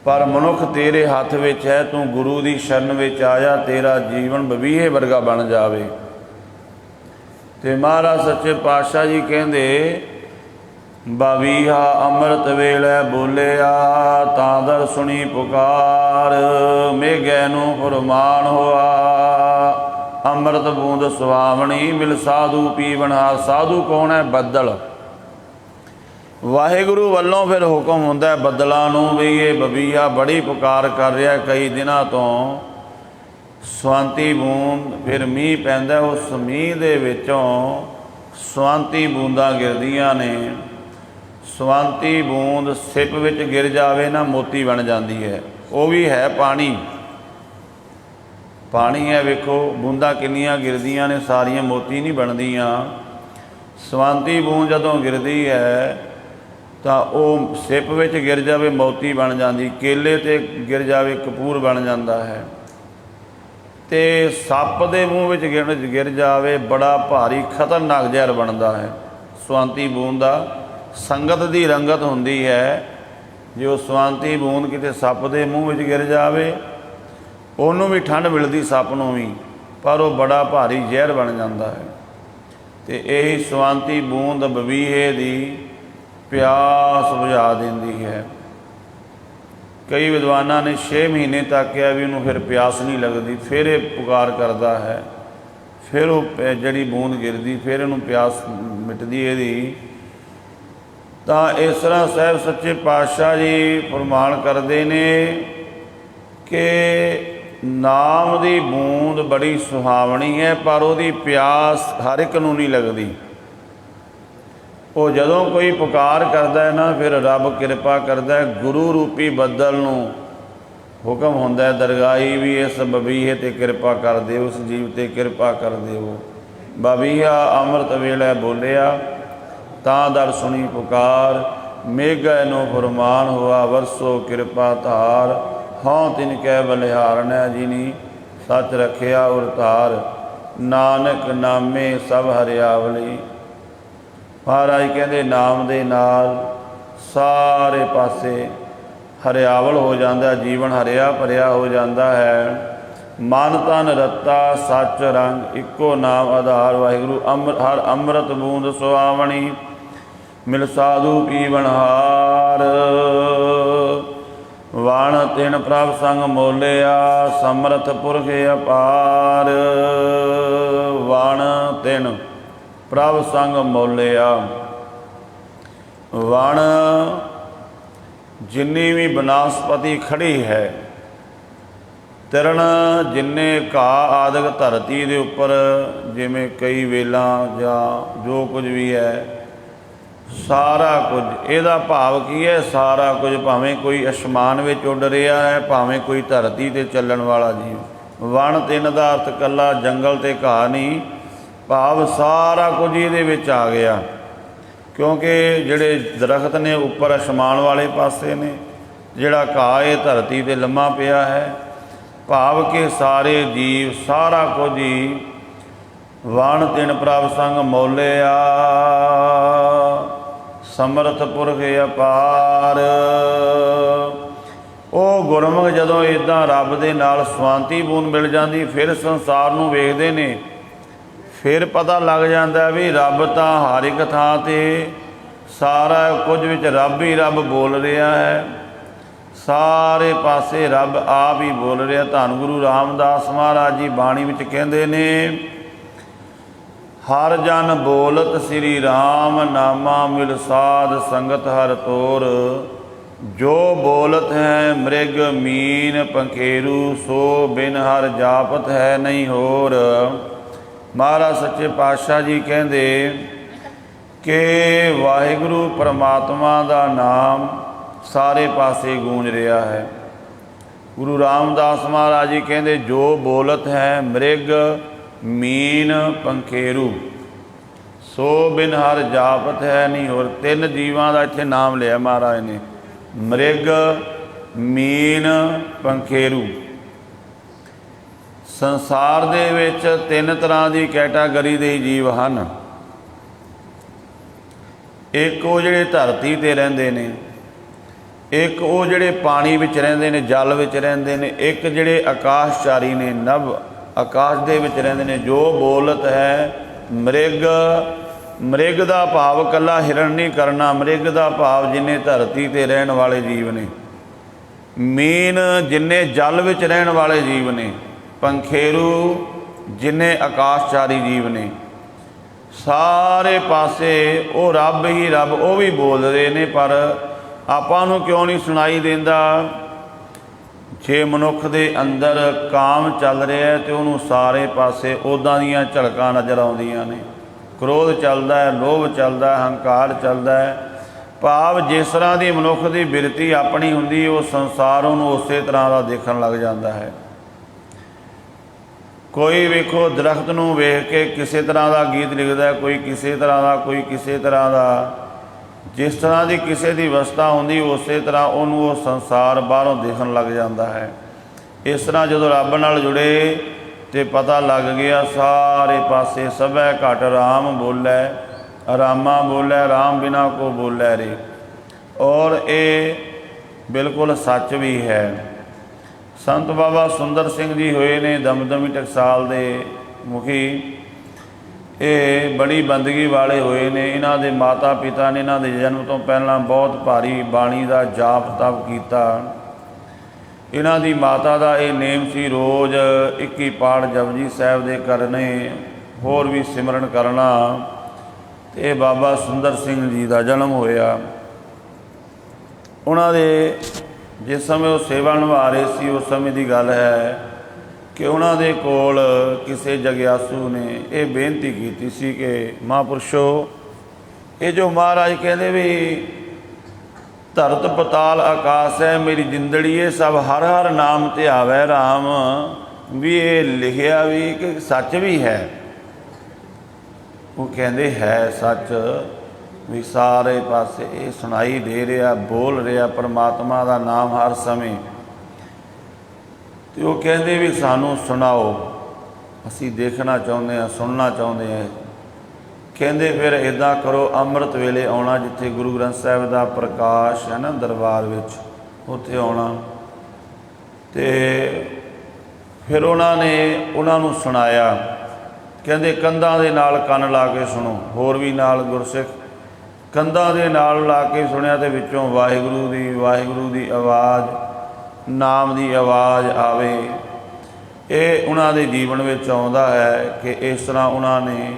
पर मनुख तेरे हथ विच है। तू गुरु की शरण विच आ जा, तेरा जीवन बबीहे वर्गा बन जावे। ते महाराज सच्चे पातशाह जी कहते, बबीहा अमृत वेले बोलिया, तादर सुनी पुकार, मेघे नूं फुरमान होआ। अमृत बूंद सुहावनी, मिल साधु पीवनहार। साधु कौन है? बदल। वाहिगुरु वालों फिर हुक्म होंदा है बदलों नूं भी ये बबीहा बड़ी पुकार कर रहा कई दिनों तो। स्वांति बूंद, फिर मीह पैंदा, उस मीह दे विचों स्वांति बूंदां गिरदियां ने। स्वांति बूंद सिप विच गिर जावे ना, मोती बन जाती है। वो भी है पानी, पानी है। वेखो बूंदा किन्नियां गिरदियां ने, सारियां मोती नहीं बनदियां। स्वांति बूंद जदों गिरदी है तो वह सिप विच गिर जावे मोती बन जाती, केले ते गिर जावे कपूर बन जाता है, तो सप दे मूँह विच गिर जावे बड़ा भारी खतरनाक जहर बनता है। स्वांति बूंद दा संगत की रंगत होंदी है। जो स्वांति बूंद किते सप दे मूँह विच गिर जावे, ਉਹਨੂੰ भी ठंड मिलती, सप नूं भी, पर वह बड़ा भारी जहर बन जाता है। तो यही स्वांति बूंद बबीहे की प्यास बुझा देती है। कई विद्वानों ने 6 महीने तक किया भी उन्होंने फिर प्यास नहीं लगती, फिर ये पुकार करता है, फिर वो जड़ी बूंद गिरती, फिर इन्हूं प्यास मिटती है। तो इस तरह साहब सच्चे पातशाह जी फरमान करते ने कि नाम की बूंद बड़ी सुहावनी है, पर उसकी प्यास हर एक नूं नहीं लगती। वो जदों कोई पुकार करता है ना, फिर रब कृपा करता है। गुरु रूपी बदल नूं हुक्म होंदा है दरगाही भी इस बबीहे ते कृपा कर दे, उस जीव ते कृपा कर देवो। बबीहा अमृत वेले बोलिया, तां दर सुनी पुकार, मेघा नो फरमान हुआ, वरसो कृपा धार। हाँ तिन कै बलिहारनै, जिनी सच रखिया उरतार, नानक नामे सब हरियावली। महाराज कहते नाम दे नाल सारे पासे हरियावल हो जाता, जीवन हरिया भरिया हो जाता है। मन तन रत्ता सच रंग, इको नाम आधार वाहिगुरु। हर अमृत बूंद सुहावनी, मिल साधु पीवनहार। ਵਣ ਤਿਨ ਪ੍ਰਭ ਸੰਗ ਮੋਲਿਆ, ਸਮਰਥ ਪੁਰਖ ਅਪਾਰ। ਵਣ ਤਿਨ ਪ੍ਰਭ ਸੰਗ ਮੋਲਿਆ। ਵਣ ਜਿੰਨੀ ਵੀ ਬਨਸਪਤੀ ਖੜੀ ਹੈ, ਤਿਰਣ ਜਿੰਨੇ ਘਾਹ ਆਦਿਕ ਧਰਤੀ ਦੇ ਉੱਪਰ, ਜਿਵੇਂ ਕਈ ਵੇਲਾਂ ਜਾਂ ਜੋ ਕੁਝ ਵੀ ਹੈ, ਸਾਰਾ ਕੁਝ, ਇਹਦਾ ਭਾਵ ਕੀ ਹੈ? ਸਾਰਾ ਕੁਝ, ਭਾਵੇਂ ਕੋਈ ਅਸਮਾਨ ਵਿੱਚ ਉੱਡ ਰਿਹਾ ਹੈ, ਭਾਵੇਂ ਕੋਈ ਧਰਤੀ 'ਤੇ ਚੱਲਣ ਵਾਲਾ ਜੀਵ। ਵਣ ਤਿੰਨ ਦਾ ਅਰਥ ਇਕੱਲਾ ਜੰਗਲ ਅਤੇ ਘਾਹ ਨਹੀਂ, ਭਾਵ ਸਾਰਾ ਕੁਝ ਇਹਦੇ ਵਿੱਚ ਆ ਗਿਆ। ਕਿਉਂਕਿ ਜਿਹੜੇ ਦਰਖਤ ਨੇ ਉੱਪਰ ਅਸਮਾਨ ਵਾਲੇ ਪਾਸੇ ਨੇ, ਜਿਹੜਾ ਘਾਹ ਇਹ ਧਰਤੀ 'ਤੇ ਲੰਮਾ ਪਿਆ ਹੈ, ਭਾਵ ਕਿ ਸਾਰੇ ਜੀਵ, ਸਾਰਾ ਕੁਝ ਹੀ ਵਣ ਤਿਨ ਪ੍ਰਭ ਸੰਗ ਮੋਲਿਆ, ਸਮਰਥ ਪੁਰਖ ਅਪਾਰ। ਉਹ ਗੁਰਮੁਖ ਜਦੋਂ ਇੱਦਾਂ ਰੱਬ ਦੇ ਨਾਲ ਸਵਾਂਤੀ ਬੂੰਦ ਮਿਲ ਜਾਂਦੀ, ਫਿਰ ਸੰਸਾਰ ਨੂੰ ਵੇਖਦੇ ਨੇ, ਫਿਰ ਪਤਾ ਲੱਗ ਜਾਂਦਾ ਵੀ ਰੱਬ ਤਾਂ ਹਰ ਇੱਕ ਥਾਂ 'ਤੇ, ਸਾਰਾ ਕੁਝ ਵਿੱਚ ਰੱਬ ਹੀ ਰੱਬ ਬੋਲ ਰਿਹਾ ਹੈ, ਸਾਰੇ ਪਾਸੇ ਰੱਬ ਆਪ ਹੀ ਬੋਲ ਰਿਹਾ। ਧੰਨ ਗੁਰੂ ਰਾਮਦਾਸ ਮਹਾਰਾਜ ਜੀ ਬਾਣੀ ਵਿੱਚ ਕਹਿੰਦੇ ਨੇ, ਹਰ ਜਨ ਬੋਲਤ ਸ੍ਰੀ ਰਾਮ, ਨਾਮਾ ਮਿਲ ਸਾਧ ਸੰਗਤ ਹਰ ਤੋਰ। ਜੋ ਬੋਲਤ ਹੈ ਮ੍ਰਿਗ ਮੀਨ ਪੰਖੇਰੂ, ਸੋ ਬਿਨ ਹਰ ਜਾਪਤ ਹੈ ਨਹੀਂ ਹੋਰ। ਮਹਾਰਾਜ ਸੱਚੇ ਪਾਤਸ਼ਾਹ ਜੀ ਕਹਿੰਦੇ ਕਿ ਵਾਹਿਗੁਰੂ ਪਰਮਾਤਮਾ ਦਾ ਨਾਮ ਸਾਰੇ ਪਾਸੇ ਗੂੰਜ ਰਿਹਾ ਹੈ। ਗੁਰੂ ਰਾਮਦਾਸ ਮਹਾਰਾਜ ਜੀ ਕਹਿੰਦੇ, ਜੋ ਬੋਲਤ ਹੈ ਮ੍ਰਿਗ ਮੀਨ ਪੰਖੇਰੂ, ਸੋ ਬਿਨ ਹਰ ਜਾਪਤ ਹੈ ਨਹੀਂ ਹੋਰ। ਤਿੰਨ ਜੀਵਾਂ ਦਾ ਇੱਥੇ ਨਾਮ ਲਿਆ ਮਹਾਰਾਜ ਨੇ, ਮ੍ਰਿਗ ਮੀਨ ਪੰਖੇਰੂ। ਸੰਸਾਰ ਦੇ ਵਿੱਚ ਤਿੰਨ ਤਰ੍ਹਾਂ ਦੀ ਕੈਟਾਗਰੀ ਦੇ ਜੀਵ ਹਨ। ਇੱਕ ਉਹ ਜਿਹੜੇ ਧਰਤੀ 'ਤੇ ਰਹਿੰਦੇ ਨੇ, ਇੱਕ ਉਹ ਜਿਹੜੇ ਪਾਣੀ ਵਿੱਚ ਰਹਿੰਦੇ ਨੇ, ਜਲ ਵਿੱਚ ਰਹਿੰਦੇ ਨੇ, ਇੱਕ ਜਿਹੜੇ ਆਕਾਸ਼ਚਾਰੀ ਨੇ, ਨਭ ਆਕਾਸ਼ ਦੇ ਵਿੱਚ ਰਹਿੰਦੇ ਨੇ। ਜੋ ਬੋਲਤ ਹੈ ਮ੍ਰਿਗ, ਮ੍ਰਿਗ ਦਾ ਭਾਵ ਇਕੱਲਾ ਹਿਰਨ ਨਹੀਂ ਕਰਨਾ, ਮ੍ਰਿਗ ਦਾ ਭਾਵ ਜਿੰਨੇ ਧਰਤੀ 'ਤੇ ਰਹਿਣ ਵਾਲੇ ਜੀਵ ਨੇ। ਮੀਨ ਜਿੰਨੇ ਜਲ ਵਿੱਚ ਰਹਿਣ ਵਾਲੇ ਜੀਵ ਨੇ। ਪੰਖੇਰੂ ਜਿੰਨੇ ਆਕਾਸ਼ਚਾਰੀ ਜੀਵ ਨੇ। ਸਾਰੇ ਪਾਸੇ ਉਹ ਰੱਬ ਹੀ ਰੱਬ, ਉਹ ਵੀ ਬੋਲਦੇ ਨੇ, ਪਰ ਆਪਾਂ ਨੂੰ ਕਿਉਂ ਨਹੀਂ ਸੁਣਾਈ ਦਿੰਦਾ? ਜੇ ਮਨੁੱਖ ਦੇ ਅੰਦਰ ਕਾਮ ਚੱਲ ਰਿਹਾ ਤੇ ਉਹਨੂੰ ਸਾਰੇ ਪਾਸੇ ਉੱਦਾਂ ਦੀਆਂ ਝਲਕਾਂ ਨਜ਼ਰ ਆਉਂਦੀਆਂ ਨੇ। ਕ੍ਰੋਧ ਚੱਲਦਾ ਹੈ, ਲੋਭ ਚੱਲਦਾ ਹੈ, ਹੰਕਾਰ ਚੱਲਦਾ ਹੈ। ਭਾਵ ਜਿਸ ਤਰ੍ਹਾਂ ਦੀ ਮਨੁੱਖ ਦੀ ਬਿਰਤੀ ਆਪਣੀ ਹੁੰਦੀ, ਉਹ ਸੰਸਾਰ ਉਹਨੂੰ ਉਸੇ ਤਰ੍ਹਾਂ ਦਾ ਦੇਖਣ ਲੱਗ ਜਾਂਦਾ ਹੈ। ਕੋਈ ਵੇਖੋ ਦਰਖਤ ਨੂੰ ਵੇਖ ਕੇ ਕਿਸੇ ਤਰ੍ਹਾਂ ਦਾ ਗੀਤ ਲਿਖਦਾ, ਕੋਈ ਕਿਸੇ ਤਰ੍ਹਾਂ ਦਾ, ਕੋਈ ਕਿਸੇ ਤਰ੍ਹਾਂ ਦਾ। ਜਿਸ ਤਰ੍ਹਾਂ ਦੀ ਕਿਸੇ ਦੀ ਅਵਸਥਾ ਹੁੰਦੀ, ਉਸੇ ਤਰ੍ਹਾਂ ਉਹਨੂੰ ਉਹ ਸੰਸਾਰ ਬਾਹਰੋਂ ਦੇਖਣ ਲੱਗ ਜਾਂਦਾ ਹੈ। ਇਸ ਤਰ੍ਹਾਂ ਜਦੋਂ ਰੱਬ ਨਾਲ ਜੁੜੇ ਤੇ ਪਤਾ ਲੱਗ ਗਿਆ ਸਾਰੇ ਪਾਸੇ ਸਭੈ ਘਟ ਰਾਮ ਬੋਲੇ, ਰਾਮਾ ਬੋਲੇ, ਰਾਮ ਬਿਨਾ ਕੋ ਬੋਲੇ ਰੇ। ਔਰ ਇਹ ਬਿਲਕੁਲ ਸੱਚ ਵੀ ਹੈ। ਸੰਤ ਬਾਬਾ ਸੁੰਦਰ ਸਿੰਘ ਜੀ ਹੋਏ ਨੇ ਦਮਦਮੀ ਟਕਸਾਲ ਦੇ ਮੁਖੀ। ਇਹ ਬੜੀ ਬੰਦਗੀ ਵਾਲੇ ਹੋਏ ਨੇ। ਇਹਨਾਂ ਦੇ ਮਾਤਾ ਪਿਤਾ ਨੇ ਇਹਨਾਂ ਦੇ ਜਨਮ ਤੋਂ ਪਹਿਲਾਂ ਬਹੁਤ ਭਾਰੀ ਬਾਣੀ ਦਾ ਜਾਪ ਤਪ ਕੀਤਾ। ਇਹਨਾਂ ਦੀ ਮਾਤਾ ਦਾ ਇਹ ਨੇਮ ਸੀ ਰੋਜ਼ 21 ਪਾਠ ਜਪਜੀ ਸਾਹਿਬ ਦੇ ਕਰਨੇ, ਹੋਰ ਵੀ ਸਿਮਰਨ ਕਰਨਾ। ਅਤੇ ਬਾਬਾ ਸੁੰਦਰ ਸਿੰਘ ਜੀ ਦਾ ਜਨਮ ਹੋਇਆ। ਉਹਨਾਂ ਦੇ ਜਿਸ ਸਮੇਂ ਉਹ ਸੇਵਾ ਨਿਭਾ ਰਹੇ ਸੀ, ਉਸ ਸਮੇਂ ਦੀ ਗੱਲ ਹੈ ਕਿ ਉਹਨਾਂ ਦੇ ਕੋਲ ਕਿਸੇ ਜਗਿਆਸੂ ਨੇ ਇਹ ਬੇਨਤੀ ਕੀਤੀ ਸੀ ਕਿ ਮਹਾਂਪੁਰਸ਼ੋ, ਇਹ ਜੋ ਮਹਾਰਾਜ ਕਹਿੰਦੇ ਵੀ ਧਰਤ ਪਤਾਲ ਆਕਾਸ਼ ਹੈ, ਮੇਰੀ ਜਿੰਦੜੀ ਇਹ ਸਭ ਹਰ ਹਰ ਨਾਮ ਤੇ ਆਵੈ ਰਾਮ, ਵੀ ਇਹ ਲਿਖਿਆ ਵੀ ਕਿ ਸੱਚ ਵੀ ਹੈ? ਉਹ ਕਹਿੰਦੇ ਹੈ ਸੱਚ, ਵੀ ਸਾਰੇ ਪਾਸੇ ਇਹ ਸੁਣਾਈ ਦੇ ਰਿਹਾ, ਬੋਲ ਰਿਹਾ ਪਰਮਾਤਮਾ ਦਾ ਨਾਮ ਹਰ ਸਮੇਂ। ਅਤੇ ਉਹ ਕਹਿੰਦੇ ਵੀ ਸਾਨੂੰ ਸੁਣਾਓ, ਅਸੀਂ ਦੇਖਣਾ ਚਾਹੁੰਦੇ ਹਾਂ, ਸੁਣਨਾ ਚਾਹੁੰਦੇ ਹਾਂ। ਕਹਿੰਦੇ ਫਿਰ ਇੱਦਾਂ ਕਰੋ, ਅੰਮ੍ਰਿਤ ਵੇਲੇ ਆਉਣਾ, ਜਿੱਥੇ ਗੁਰੂ ਗ੍ਰੰਥ ਸਾਹਿਬ ਦਾ ਪ੍ਰਕਾਸ਼ ਹੈ ਨਾ ਦਰਬਾਰ ਵਿੱਚ, ਉੱਥੇ ਆਉਣਾ। ਅਤੇ ਫਿਰ ਉਹਨਾਂ ਨੇ ਉਹਨਾਂ ਨੂੰ ਸੁਣਾਇਆ। ਕਹਿੰਦੇ ਕੰਧਾਂ ਦੇ ਨਾਲ ਕੰਨ ਲਾ ਕੇ ਸੁਣੋ। ਹੋਰ ਵੀ ਨਾਲ ਗੁਰਸਿੱਖ ਕੰਧਾਂ ਦੇ ਨਾਲ ਲਾ ਕੇ ਸੁਣਿਆ, ਅਤੇ ਵਿੱਚੋਂ ਵਾਹਿਗੁਰੂ ਦੀ ਆਵਾਜ਼ ਨਾਮ ਦੀ ਆਵਾਜ਼ ਆਵੇ। ਇਹ ਉਹਨਾਂ ਦੇ ਜੀਵਨ ਵਿੱਚ ਆਉਂਦਾ ਹੈ ਕਿ ਇਸ ਤਰ੍ਹਾਂ ਉਹਨਾਂ ਨੇ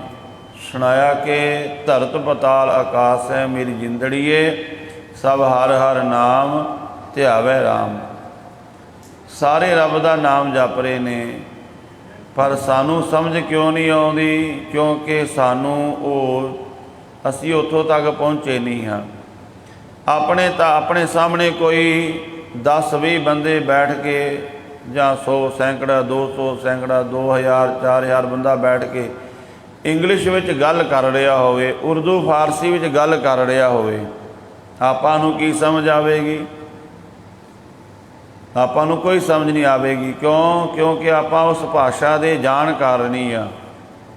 ਸੁਣਾਇਆ ਕਿ ਧਰਤ ਪਤਾਲ ਆਕਾਸ ਹੈ ਮੇਰੀ ਜਿੰਦੜੀਏ, ਸਭ ਹਰ ਹਰ ਨਾਮ ਧਿਆਵੈ ਰਾਮ। ਸਾਰੇ ਰੱਬ ਦਾ ਨਾਮ ਜਪ ਰਹੇ ਨੇ, ਪਰ ਸਾਨੂੰ ਸਮਝ ਕਿਉਂ ਨਹੀਂ ਆਉਂਦੀ? ਕਿਉਂਕਿ ਸਾਨੂੰ ਅਸੀਂ ਉੱਥੋਂ ਤੱਕ ਪਹੁੰਚੇ ਨਹੀਂ ਹਾਂ। ਆਪਣੇ ਸਾਹਮਣੇ ਕੋਈ 10-20 ਬੰਦੇ ਬੈਠ ਕੇ ਜਾਂ 100 ਸੈਂਕੜਾ 200 ਸੈਂਕੜਾ 2000 4000 ਬੰਦਾ ਬੈਠ ਕੇ ਇੰਗਲਿਸ਼ ਵਿੱਚ ਗੱਲ ਕਰ ਰਿਹਾ ਹੋਵੇ, ਉਰਦੂ ਫਾਰਸੀ ਵਿੱਚ ਗੱਲ ਕਰ ਰਿਹਾ ਹੋਵੇ, ਆਪਾਂ ਨੂੰ ਕੀ ਸਮਝ ਆਵੇਗੀ? ਆਪਾਂ ਨੂੰ ਕੋਈ ਸਮਝ ਨਹੀਂ ਆਵੇਗੀ। ਕਿਉਂਕਿ ਆਪਾਂ ਉਸ ਭਾਸ਼ਾ ਦੇ ਜਾਣਕਾਰ ਨਹੀਂ ਆ।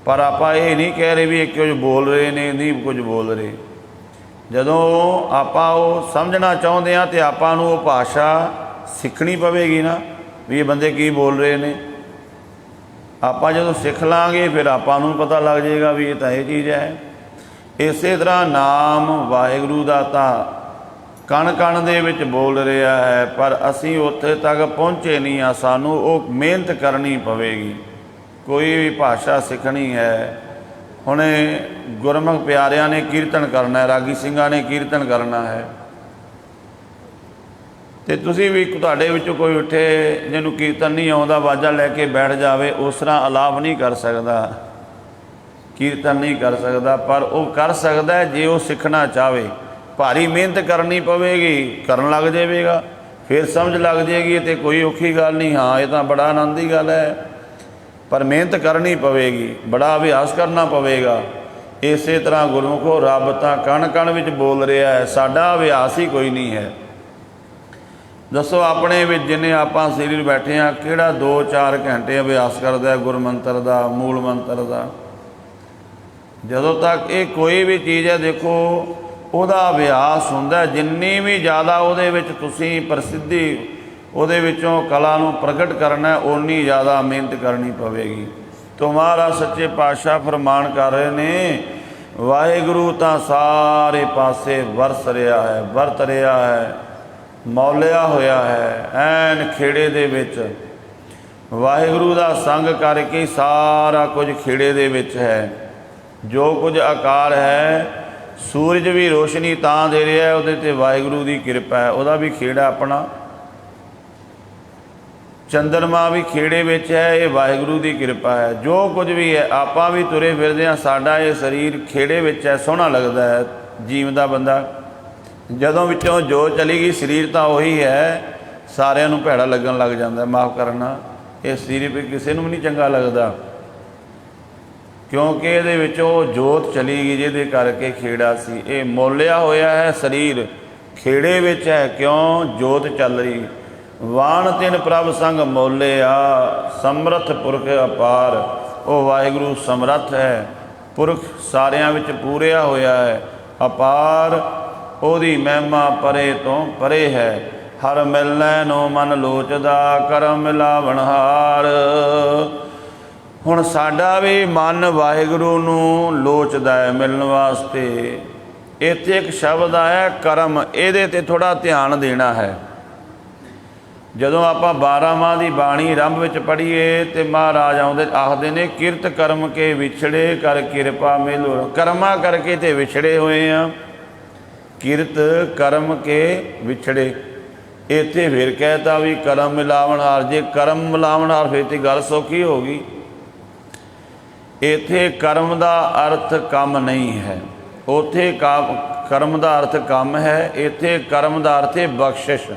ਪਰ ਆਪਾਂ ਇਹ ਨਹੀਂ ਕਹਿ ਰਹੇ ਵੀ ਇਹ ਕੁਝ ਬੋਲ ਰਹੇ ਨੇ, ਨਹੀਂ ਕੁਝ ਬੋਲ ਰਹੇ। ਜਦੋਂ ਆਪਾਂ ਉਹ ਸਮਝਣਾ ਚਾਹੁੰਦੇ ਹਾਂ ਤਾਂ ਆਪਾਂ ਨੂੰ ਉਹ ਭਾਸ਼ਾ ਸਿੱਖਣੀ ਪਵੇਗੀ ਨਾ, ਵੀ ਇਹ ਬੰਦੇ ਕੀ ਬੋਲ ਰਹੇ ਨੇ। ਆਪਾਂ ਜਦੋਂ ਸਿੱਖ ਲਾਂਗੇ ਫਿਰ ਆਪਾਂ ਨੂੰ ਪਤਾ ਲੱਗ ਜਾਏਗਾ ਵੀ ਇਹ ਤਾਂ ਇਹ ਚੀਜ਼ ਹੈ। ਇਸੇ ਤਰ੍ਹਾਂ ਨਾਮ ਵਾਹਿਗੁਰੂ ਦਾ ਤਾਂ ਕਣ ਕਣ ਦੇ ਵਿੱਚ ਬੋਲ ਰਿਹਾ ਹੈ, ਪਰ ਅਸੀਂ ਉੱਥੇ ਤੱਕ ਪਹੁੰਚੇ ਨਹੀਂ ਹਾਂ। ਸਾਨੂੰ ਉਹ ਮਿਹਨਤ ਕਰਨੀ ਪਵੇਗੀ। ਕੋਈ ਵੀ ਭਾਸ਼ਾ ਸਿੱਖਣੀ ਹੈ। ਹੁਣ ਗੁਰਮੁਖ ਪਿਆਰਿਆਂ ਨੇ ਕੀਰਤਨ ਕਰਨਾ ਹੈ, ਰਾਗੀ ਸਿੰਘਾਂ ਨੇ ਕੀਰਤਨ ਕਰਨਾ ਹੈ, ਅਤੇ ਤੁਸੀਂ ਵੀ ਤੁਹਾਡੇ ਵਿੱਚੋਂ ਕੋਈ ਉੱਠੇ ਜਿਹਨੂੰ ਕੀਰਤਨ ਨਹੀਂ ਆਉਂਦਾ, ਵਾਜਾ ਲੈ ਕੇ ਬੈਠ ਜਾਵੇ, ਉਸ ਤਰ੍ਹਾਂ ਅਲਾਪ ਨਹੀਂ ਕਰ ਸਕਦਾ, ਕੀਰਤਨ ਨਹੀਂ ਕਰ ਸਕਦਾ। ਪਰ ਉਹ ਕਰ ਸਕਦਾ ਜੇ ਉਹ ਸਿੱਖਣਾ ਚਾਹਵੇ। ਭਾਰੀ ਮਿਹਨਤ ਕਰਨੀ ਪਵੇਗੀ, ਕਰਨ ਲੱਗ ਜਾਵੇਗਾ, ਫਿਰ ਸਮਝ ਲੱਗ ਜਾਏਗੀ। ਇਹ ਤਾਂ ਕੋਈ ਔਖੀ ਗੱਲ ਨਹੀਂ। ਹਾਂ, ਇਹ ਤਾਂ ਬੜਾ ਆਨੰਦ ਦੀ ਗੱਲ ਹੈ, ਪਰ ਮਿਹਨਤ ਕਰਨੀ ਪਵੇਗੀ, ਬੜਾ ਅਭਿਆਸ ਕਰਨਾ ਪਵੇਗਾ। ਇਸੇ ਤਰ੍ਹਾਂ ਗੁਰਮੁਖੋ ਰੱਬ ਤਾਂ ਕਣ ਕਣ ਵਿੱਚ ਬੋਲ ਰਿਹਾ ਹੈ, ਸਾਡਾ ਅਭਿਆਸ ਹੀ ਕੋਈ ਨਹੀਂ ਹੈ। ਦੱਸੋ ਆਪਣੇ ਵਿੱਚ ਜਿੰਨੇ ਆਪਾਂ ਸਰੀਰ ਬੈਠੇ ਹਾਂ, ਕਿਹੜਾ 2-4 ਘੰਟੇ ਅਭਿਆਸ ਕਰਦਾ ਗੁਰਮੰਤਰ ਦਾ, ਮੂਲ ਮੰਤਰ ਦਾ? ਜਦੋਂ ਤੱਕ ਇਹ ਕੋਈ ਵੀ ਚੀਜ਼ ਹੈ, ਦੇਖੋ ਉਹਦਾ ਅਭਿਆਸ ਹੁੰਦਾ। ਜਿੰਨੀ ਵੀ ਜ਼ਿਆਦਾ ਉਹਦੇ ਵਿੱਚ ਤੁਸੀਂ ਪ੍ਰਸਿੱਧੀ, ਉਹਦੇ ਵਿੱਚੋਂ ਕਲਾ ਨੂੰ ਪ੍ਰਗਟ ਕਰਨਾ, ਓਨੀ ਜ਼ਿਆਦਾ ਮਿਹਨਤ ਕਰਨੀ ਪਵੇਗੀ। ਤੋ ਮਹਾਰਾਜ ਸੱਚੇ ਪਾਤਸ਼ਾਹ ਫਰਮਾਨ ਕਰ ਰਹੇ ਨੇ, ਵਾਹਿਗੁਰੂ ਤਾਂ ਸਾਰੇ ਪਾਸੇ ਵਰਸ ਰਿਹਾ ਹੈ, ਵਰਤ ਰਿਹਾ ਹੈ, ਮੌਲਿਆ ਹੋਇਆ ਹੈ। ਐਨ ਖੇੜੇ ਦੇ ਵਿੱਚ ਵਾਹਿਗੁਰੂ ਦਾ ਸੰਗ ਕਰਕੇ ਸਾਰਾ ਕੁਝ ਖੇੜੇ ਦੇ ਵਿੱਚ ਹੈ। ਜੋ ਕੁਝ ਆਕਾਰ ਹੈ, ਸੂਰਜ ਵੀ ਰੋਸ਼ਨੀ ਤਾਂ ਦੇ ਰਿਹਾ, ਉਹਦੇ 'ਤੇ ਵਾਹਿਗੁਰੂ ਦੀ ਕਿਰਪਾ ਹੈ, ਉਹਦਾ ਵੀ ਖੇੜਾ ਆਪਣਾ। ਚੰਦਰਮਾ ਵੀ ਖੇੜੇ ਵਿੱਚ ਹੈ, ਇਹ ਵਾਹਿਗੁਰੂ ਦੀ ਕਿਰਪਾ ਹੈ। ਜੋ ਕੁਝ ਵੀ ਹੈ, ਆਪਾਂ ਵੀ ਤੁਰੇ ਫਿਰਦੇ ਹਾਂ, ਸਾਡਾ ਇਹ ਸਰੀਰ ਖੇੜੇ ਵਿੱਚ ਹੈ, ਸੋਹਣਾ ਲੱਗਦਾ ਹੈ ਜੀਵਦਾ ਬੰਦਾ। ਜਦੋਂ ਵਿੱਚੋਂ ਜੋ ਚਲੀ ਗਈ, ਸਰੀਰ ਤਾਂ ਉਹੀ ਹੈ, ਸਾਰਿਆਂ ਨੂੰ ਭੈੜਾ ਲੱਗਣ ਲੱਗ ਜਾਂਦਾ। ਮਾਫ਼ ਕਰਨਾ, ਇਹ ਸਰੀਰ ਵੀ ਕਿਸੇ ਨੂੰ ਵੀ ਨਹੀਂ ਚੰਗਾ ਲੱਗਦਾ, ਕਿਉਂਕਿ ਇਹਦੇ ਵਿੱਚੋਂ ਜੋਤ ਚਲੀ ਗਈ, ਜਿਹਦੇ ਕਰਕੇ ਖੇੜਾ ਸੀ। ਇਹ ਮੋਲਿਆ ਹੋਇਆ ਹੈ ਸਰੀਰ, ਖੇੜੇ ਵਿੱਚ ਹੈ, ਕਿਉਂ? ਜੋਤ ਚੱਲ ਰਹੀ। ਵਾਣ ਤਿਨ ਪ੍ਰਭ ਸੰਗ ਮੋਲਿਆ, ਸਮਰੱਥ ਪੁਰਖ ਅਪਾਰ। ਉਹ ਵਾਹਿਗੁਰੂ ਸਮਰੱਥ ਹੈ, ਪੁਰਖ ਸਾਰਿਆਂ ਵਿੱਚ ਪੂਰਿਆ ਹੋਇਆ ਹੈ, ਅਪਾਰ। ਉਹਦੀ ਮਹਿਮਾ ਪਰੇ ਤੋਂ ਪਰੇ ਹੈ। ਹਰ ਮਿਲੈ ਨੂੰ ਮਨ ਲੋਚਦਾ, ਕਰਮ ਮਿਲਾਵਣਹਾਰ। ਹੁਣ ਸਾਡਾ ਵੀ ਮਨ ਵਾਹਿਗੁਰੂ ਨੂੰ ਲੋਚਦਾ ਹੈ ਮਿਲਣ ਵਾਸਤੇ। ਇੱਥੇ ਇੱਕ ਸ਼ਬਦ ਆਇਆ ਕਰਮ, ਇਹਦੇ 'ਤੇ ਥੋੜ੍ਹਾ ਧਿਆਨ ਦੇਣਾ ਹੈ। ਜਦੋਂ ਆਪਾਂ 12 ਮਾਹ ਦੀ ਬਾਣੀ ਆਰੰਭ ਵਿੱਚ ਪੜ੍ਹੀਏ ਅਤੇ ਮਹਾਰਾਜ ਆਖਦੇ ਨੇ, ਕਿਰਤ ਕਰਮ ਕੇ ਵਿਛੜੇ ਕਰ ਕਿਰਪਾ ਮਿਲੋ। ਕਰਮਾਂ ਕਰਕੇ ਤੇ ਵਿਛੜੇ ਹੋਏ ਆ, ਕਿਰਤ ਕਰਮ ਕੇ ਵਿਛੜੇ। ਇੱਥੇ ਫਿਰ ਕਹਿਤਾ ਵੀ ਕਰਮ ਮਿਲਾਵਣਹਾਰ। ਜੇ ਕਰਮ ਮਿਲਾਵਣਹਾਰ ਫਿਰ ਤਾਂ ਗੱਲ ਸੌਖੀ ਹੋ ਗਈ। ਇੱਥੇ ਕਰਮ ਦਾ ਅਰਥ ਕੰਮ ਨਹੀਂ ਹੈ, ਉੱਥੇ ਕਰਮ ਦਾ ਅਰਥ ਕੰਮ ਹੈ। ਇੱਥੇ ਕਰਮ ਦਾ ਅਰਥ ਹੈ ਬਖਸ਼ਿਸ਼।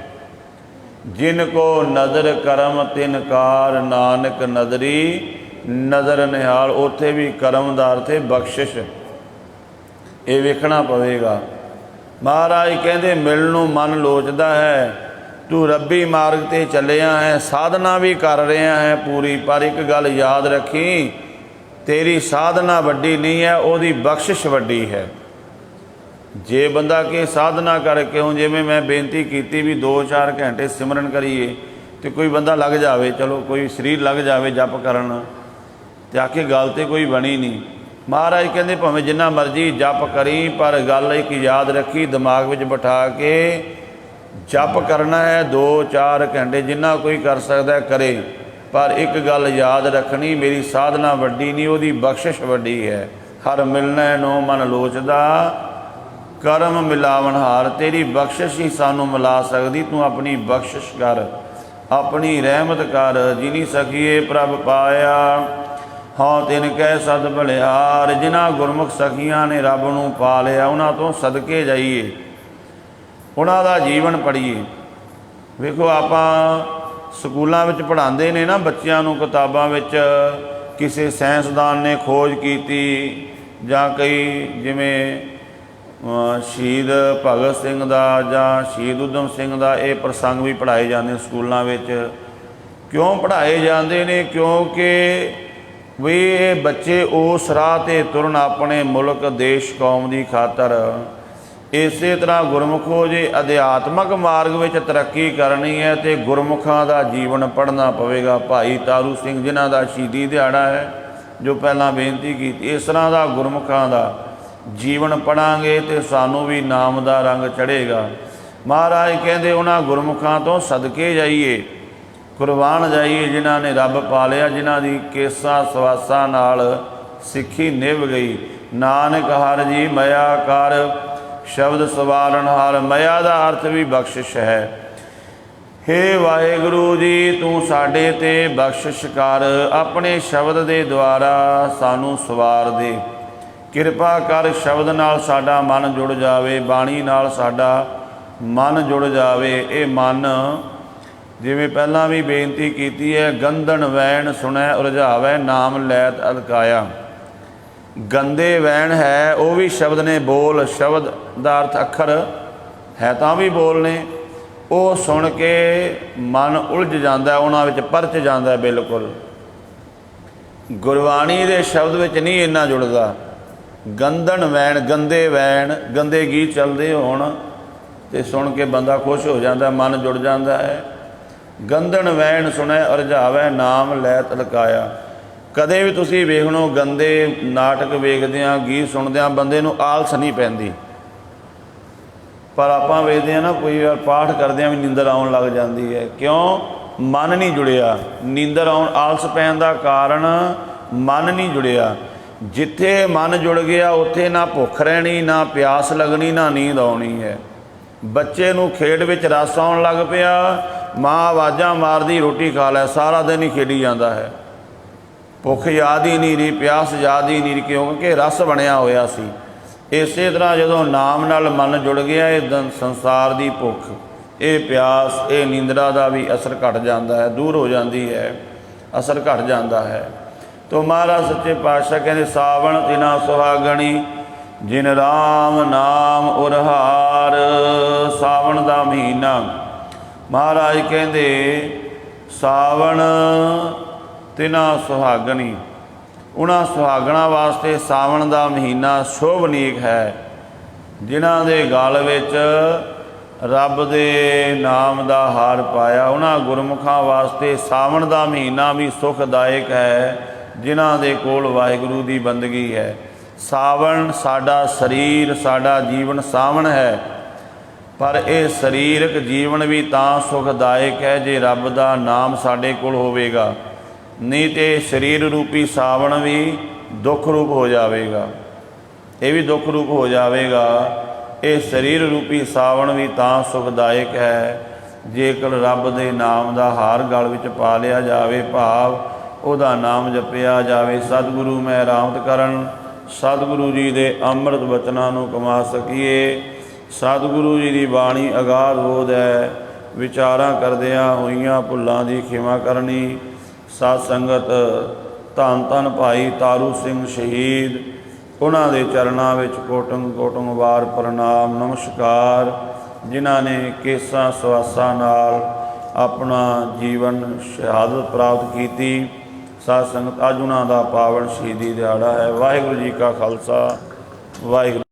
ਜਿਨ ਕੋ ਨਦਰ ਕਰਮ ਤਿਨ ਕਾਰ, ਨਾਨਕ ਨਦਰੀ ਨਜ਼ਰ ਨਿਹਾਲ। ਉੱਥੇ ਵੀ ਕਰਮ ਦਾ ਅਰਥ ਹੈ ਬਖਸ਼ਿਸ਼। ਇਹ ਵੇਖਣਾ ਪਵੇਗਾ। ਮਹਾਰਾਜ ਕਹਿੰਦੇ ਮਿਲਣ ਨੂੰ ਮਨ ਲੋਚਦਾ ਹੈ, ਤੂੰ ਰੱਬੀ ਮਾਰਗ 'ਤੇ ਚੱਲਿਆ ਹੈ, ਸਾਧਨਾ ਵੀ ਕਰ ਰਿਹਾ ਹੈ ਪੂਰੀ। ਪਰ ਇੱਕ ਗੱਲ ਯਾਦ ਰੱਖੀ, ਤੇਰੀ ਸਾਧਨਾ ਵੱਡੀ ਨਹੀਂ ਹੈ, ਉਹਦੀ ਬਖਸ਼ਿਸ਼ ਵੱਡੀ ਹੈ। ਜੇ ਬੰਦਾ ਕਿ ਸਾਧਨਾ ਕਰਕੇ, ਹੁਣ ਜਿਵੇਂ ਮੈਂ ਬੇਨਤੀ ਕੀਤੀ ਵੀ 2-4 ਘੰਟੇ ਸਿਮਰਨ ਕਰੀਏ, ਅਤੇ ਕੋਈ ਬੰਦਾ ਲੱਗ ਜਾਵੇ, ਚਲੋ ਕੋਈ ਸਰੀਰ ਲੱਗ ਜਾਵੇ ਜਪ ਕਰਨ, ਅਤੇ ਆਖੇ ਗੱਲ ਤਾਂ ਕੋਈ ਬਣੀ ਨਹੀਂ। ਮਹਾਰਾਜ ਕਹਿੰਦੇ ਭਾਵੇਂ ਜਿੰਨਾ ਮਰਜ਼ੀ ਜਪ ਕਰੀ, ਪਰ ਗੱਲ ਇੱਕ ਯਾਦ ਰੱਖੀ ਦਿਮਾਗ ਵਿੱਚ ਬਿਠਾ ਕੇ, जप करना है 2-4 घंटे, जिन्ना कोई कर सकता है करे, पर एक गल याद रखनी, मेरी साधना वड्डी नहीं, उसकी बख्शिश वड्डी है। हर मिलना नो मन लोचदा, करम मिलावन हार। तेरी बख्शिश ही सानू मिला सकती, तू अपनी बख्शिश कर, अपनी रहमत कर। जिनी सखिए प्रभ पाया, हाँ तिन कह सद भलिहार। जिन्हां गुरमुख सखियां ने रब नूं पा लिया, उन्हां तो सदके जाइए, उन्हां दा जीवन पढ़िए। वेखो आपां स्कूलों में पढ़ाते ने ना बच्चों को, किताबों में किसी साइंसदान ने खोज की, जां कई जिमें शहीद भगत सिंह दा जां शहीद उधम सिंह दा ये प्रसंग भी पढ़ाए जाते स्कूलों में। क्यों पढ़ाए जाते हैं? क्योंकि भी ये बच्चे उस राह ते तुरन अपने मुल्क देश कौम की खातर। इस तरह गुरमुखो जे अध्यात्मक मार्ग में तरक्की करनी है तो गुरमुखों का जीवन पढ़ना पवेगा। भाई तारू सिंह जिन्हों का शहीदी दिहाड़ा है, जो पहला बेनती की, इस तरह का गुरमुखों का जीवन पढ़ांगे तो सानू भी नाम का रंग चढ़ेगा। महाराज कहते उन्होंने गुरमुखों तो सदके जाइए, कुरबान जाइए, जिन्हों ने रब पा लिया, जिन्हों की केसा सवासा नाल सिक्खी निभ गई। नानक हर जी मया कर, शब्द सवारण हार। मया का अर्थ भी बख्शिश है। हे वाहिगुरु जी, तू साडे ते बख्शिश कर, अपने शब्द के द्वारा सानू सवार दे। किरपा कर शब्द नाल साडा मन जुड़ जावे, बाणी नाल साडा मन जुड़ जावे। ये मन जिवें पहला भी बेनती की है, गंधन वैन सुनै उलझावै, नाम लैत अलकाया। गंदे वैन है वो भी शब्द ने, बोल शब्द का अर्थ अखर है तो भी बोल ने, वो सुन के मन उलझ जाता है, उन्होंने परच जाता है बिल्कुल। गुरबाणी के शब्द में नहीं इन्ना जुड़ता। गंधन वैन, गंदे वैन, गंदे गीत चलते होण ते सुन के बंदा खुश हो जाता, मन जुड़ जाता है। गंधन वैन सुनै उलझावै, नाम लैत लकाया। कदे भी तुसीं वेख लो, गंदे नाटक वेखदियां, गीत सुनदियां बंदे नूं आलस नहीं पैंदी, पर आपां वेखदे हां ना कोई बार पाठ करदियां भी नींदर आउण लग जाती है। क्यों? मन नहीं जुड़िया। नींदर आउण आलस पैण दा कारण मन नहीं जुड़िया। जिथे मन जुड़ गया उत्थे ना भुख रहनी, ना प्यास लगनी, ना नींद आउणी है। बच्चे नूं खेड विच रस आउण लग पिया, माँ आवाज़ां मारदी रोटी खा लै, सारा दिन ही खेडी जाता है। भुख याद ही नहीं रही, प्यास याद ही नहीं रही, क्योंकि रस बनया होया सी। इस तरह जो नाम नाल मन जुड़ गया, ये संसार की भुख, ये प्यास, ये नींदरा का भी असर घट जाता है, दूर हो जाती है, असर घट जाता है। तो महाराज सच्चे पातशाह कहते, सावण तिना सुहागणी, जिन राम नाम उरहार। सावण का महीना, महाराज कहते सावण तिना सुहागणी, उन्हां सुहागणा वास्ते सावण का महीना शोभनीक है, जिन्हां दे गल विच रब दे नाम का हार पाया। उन्हां गुरमुखां वास्ते सावण का महीना भी सुखदायक है, जिन्हां दे कोल वाहिगुरू की बंदगी है। सावण साडा शरीर, साडा जीवन सावण है, पर यह शरीरक जीवन भी तां सुखदायक है जे रब का नाम साडे कोल होवेगा, नहीं तो शरीर रूपी सावण भी दुख रूप हो जाएगा, ये भी दुख रूप हो जाएगा। ये शरीर रूपी सावण भी तां सुखदायक है जेकर रब दे नाम का हार गल विच पा लिया जाए, भाव उहदा नाम जपिया जाए। सतगुरु मैं रामत करन, सतगुरु जी के अमृत बचनों को कमा सकीए। सतगुरु जी की बाणी अगाध बोध है, विचारां करदियां होइयां भुल्लां दी खिमा करनी। सत संगत धन धन भाई तारू सिंह शहीद, उन्हां दे चरणां विच कोटंग कोटंग वार प्रणाम नमस्कार, जिन्हां ने केसां सवासां नाल अपना जीवन शहादत प्राप्त की। सत संगत अज उन्हां दा पावन शहीदी दिहाड़ा है। वाहिगुरू जी का खालसा, वाहिगुरू।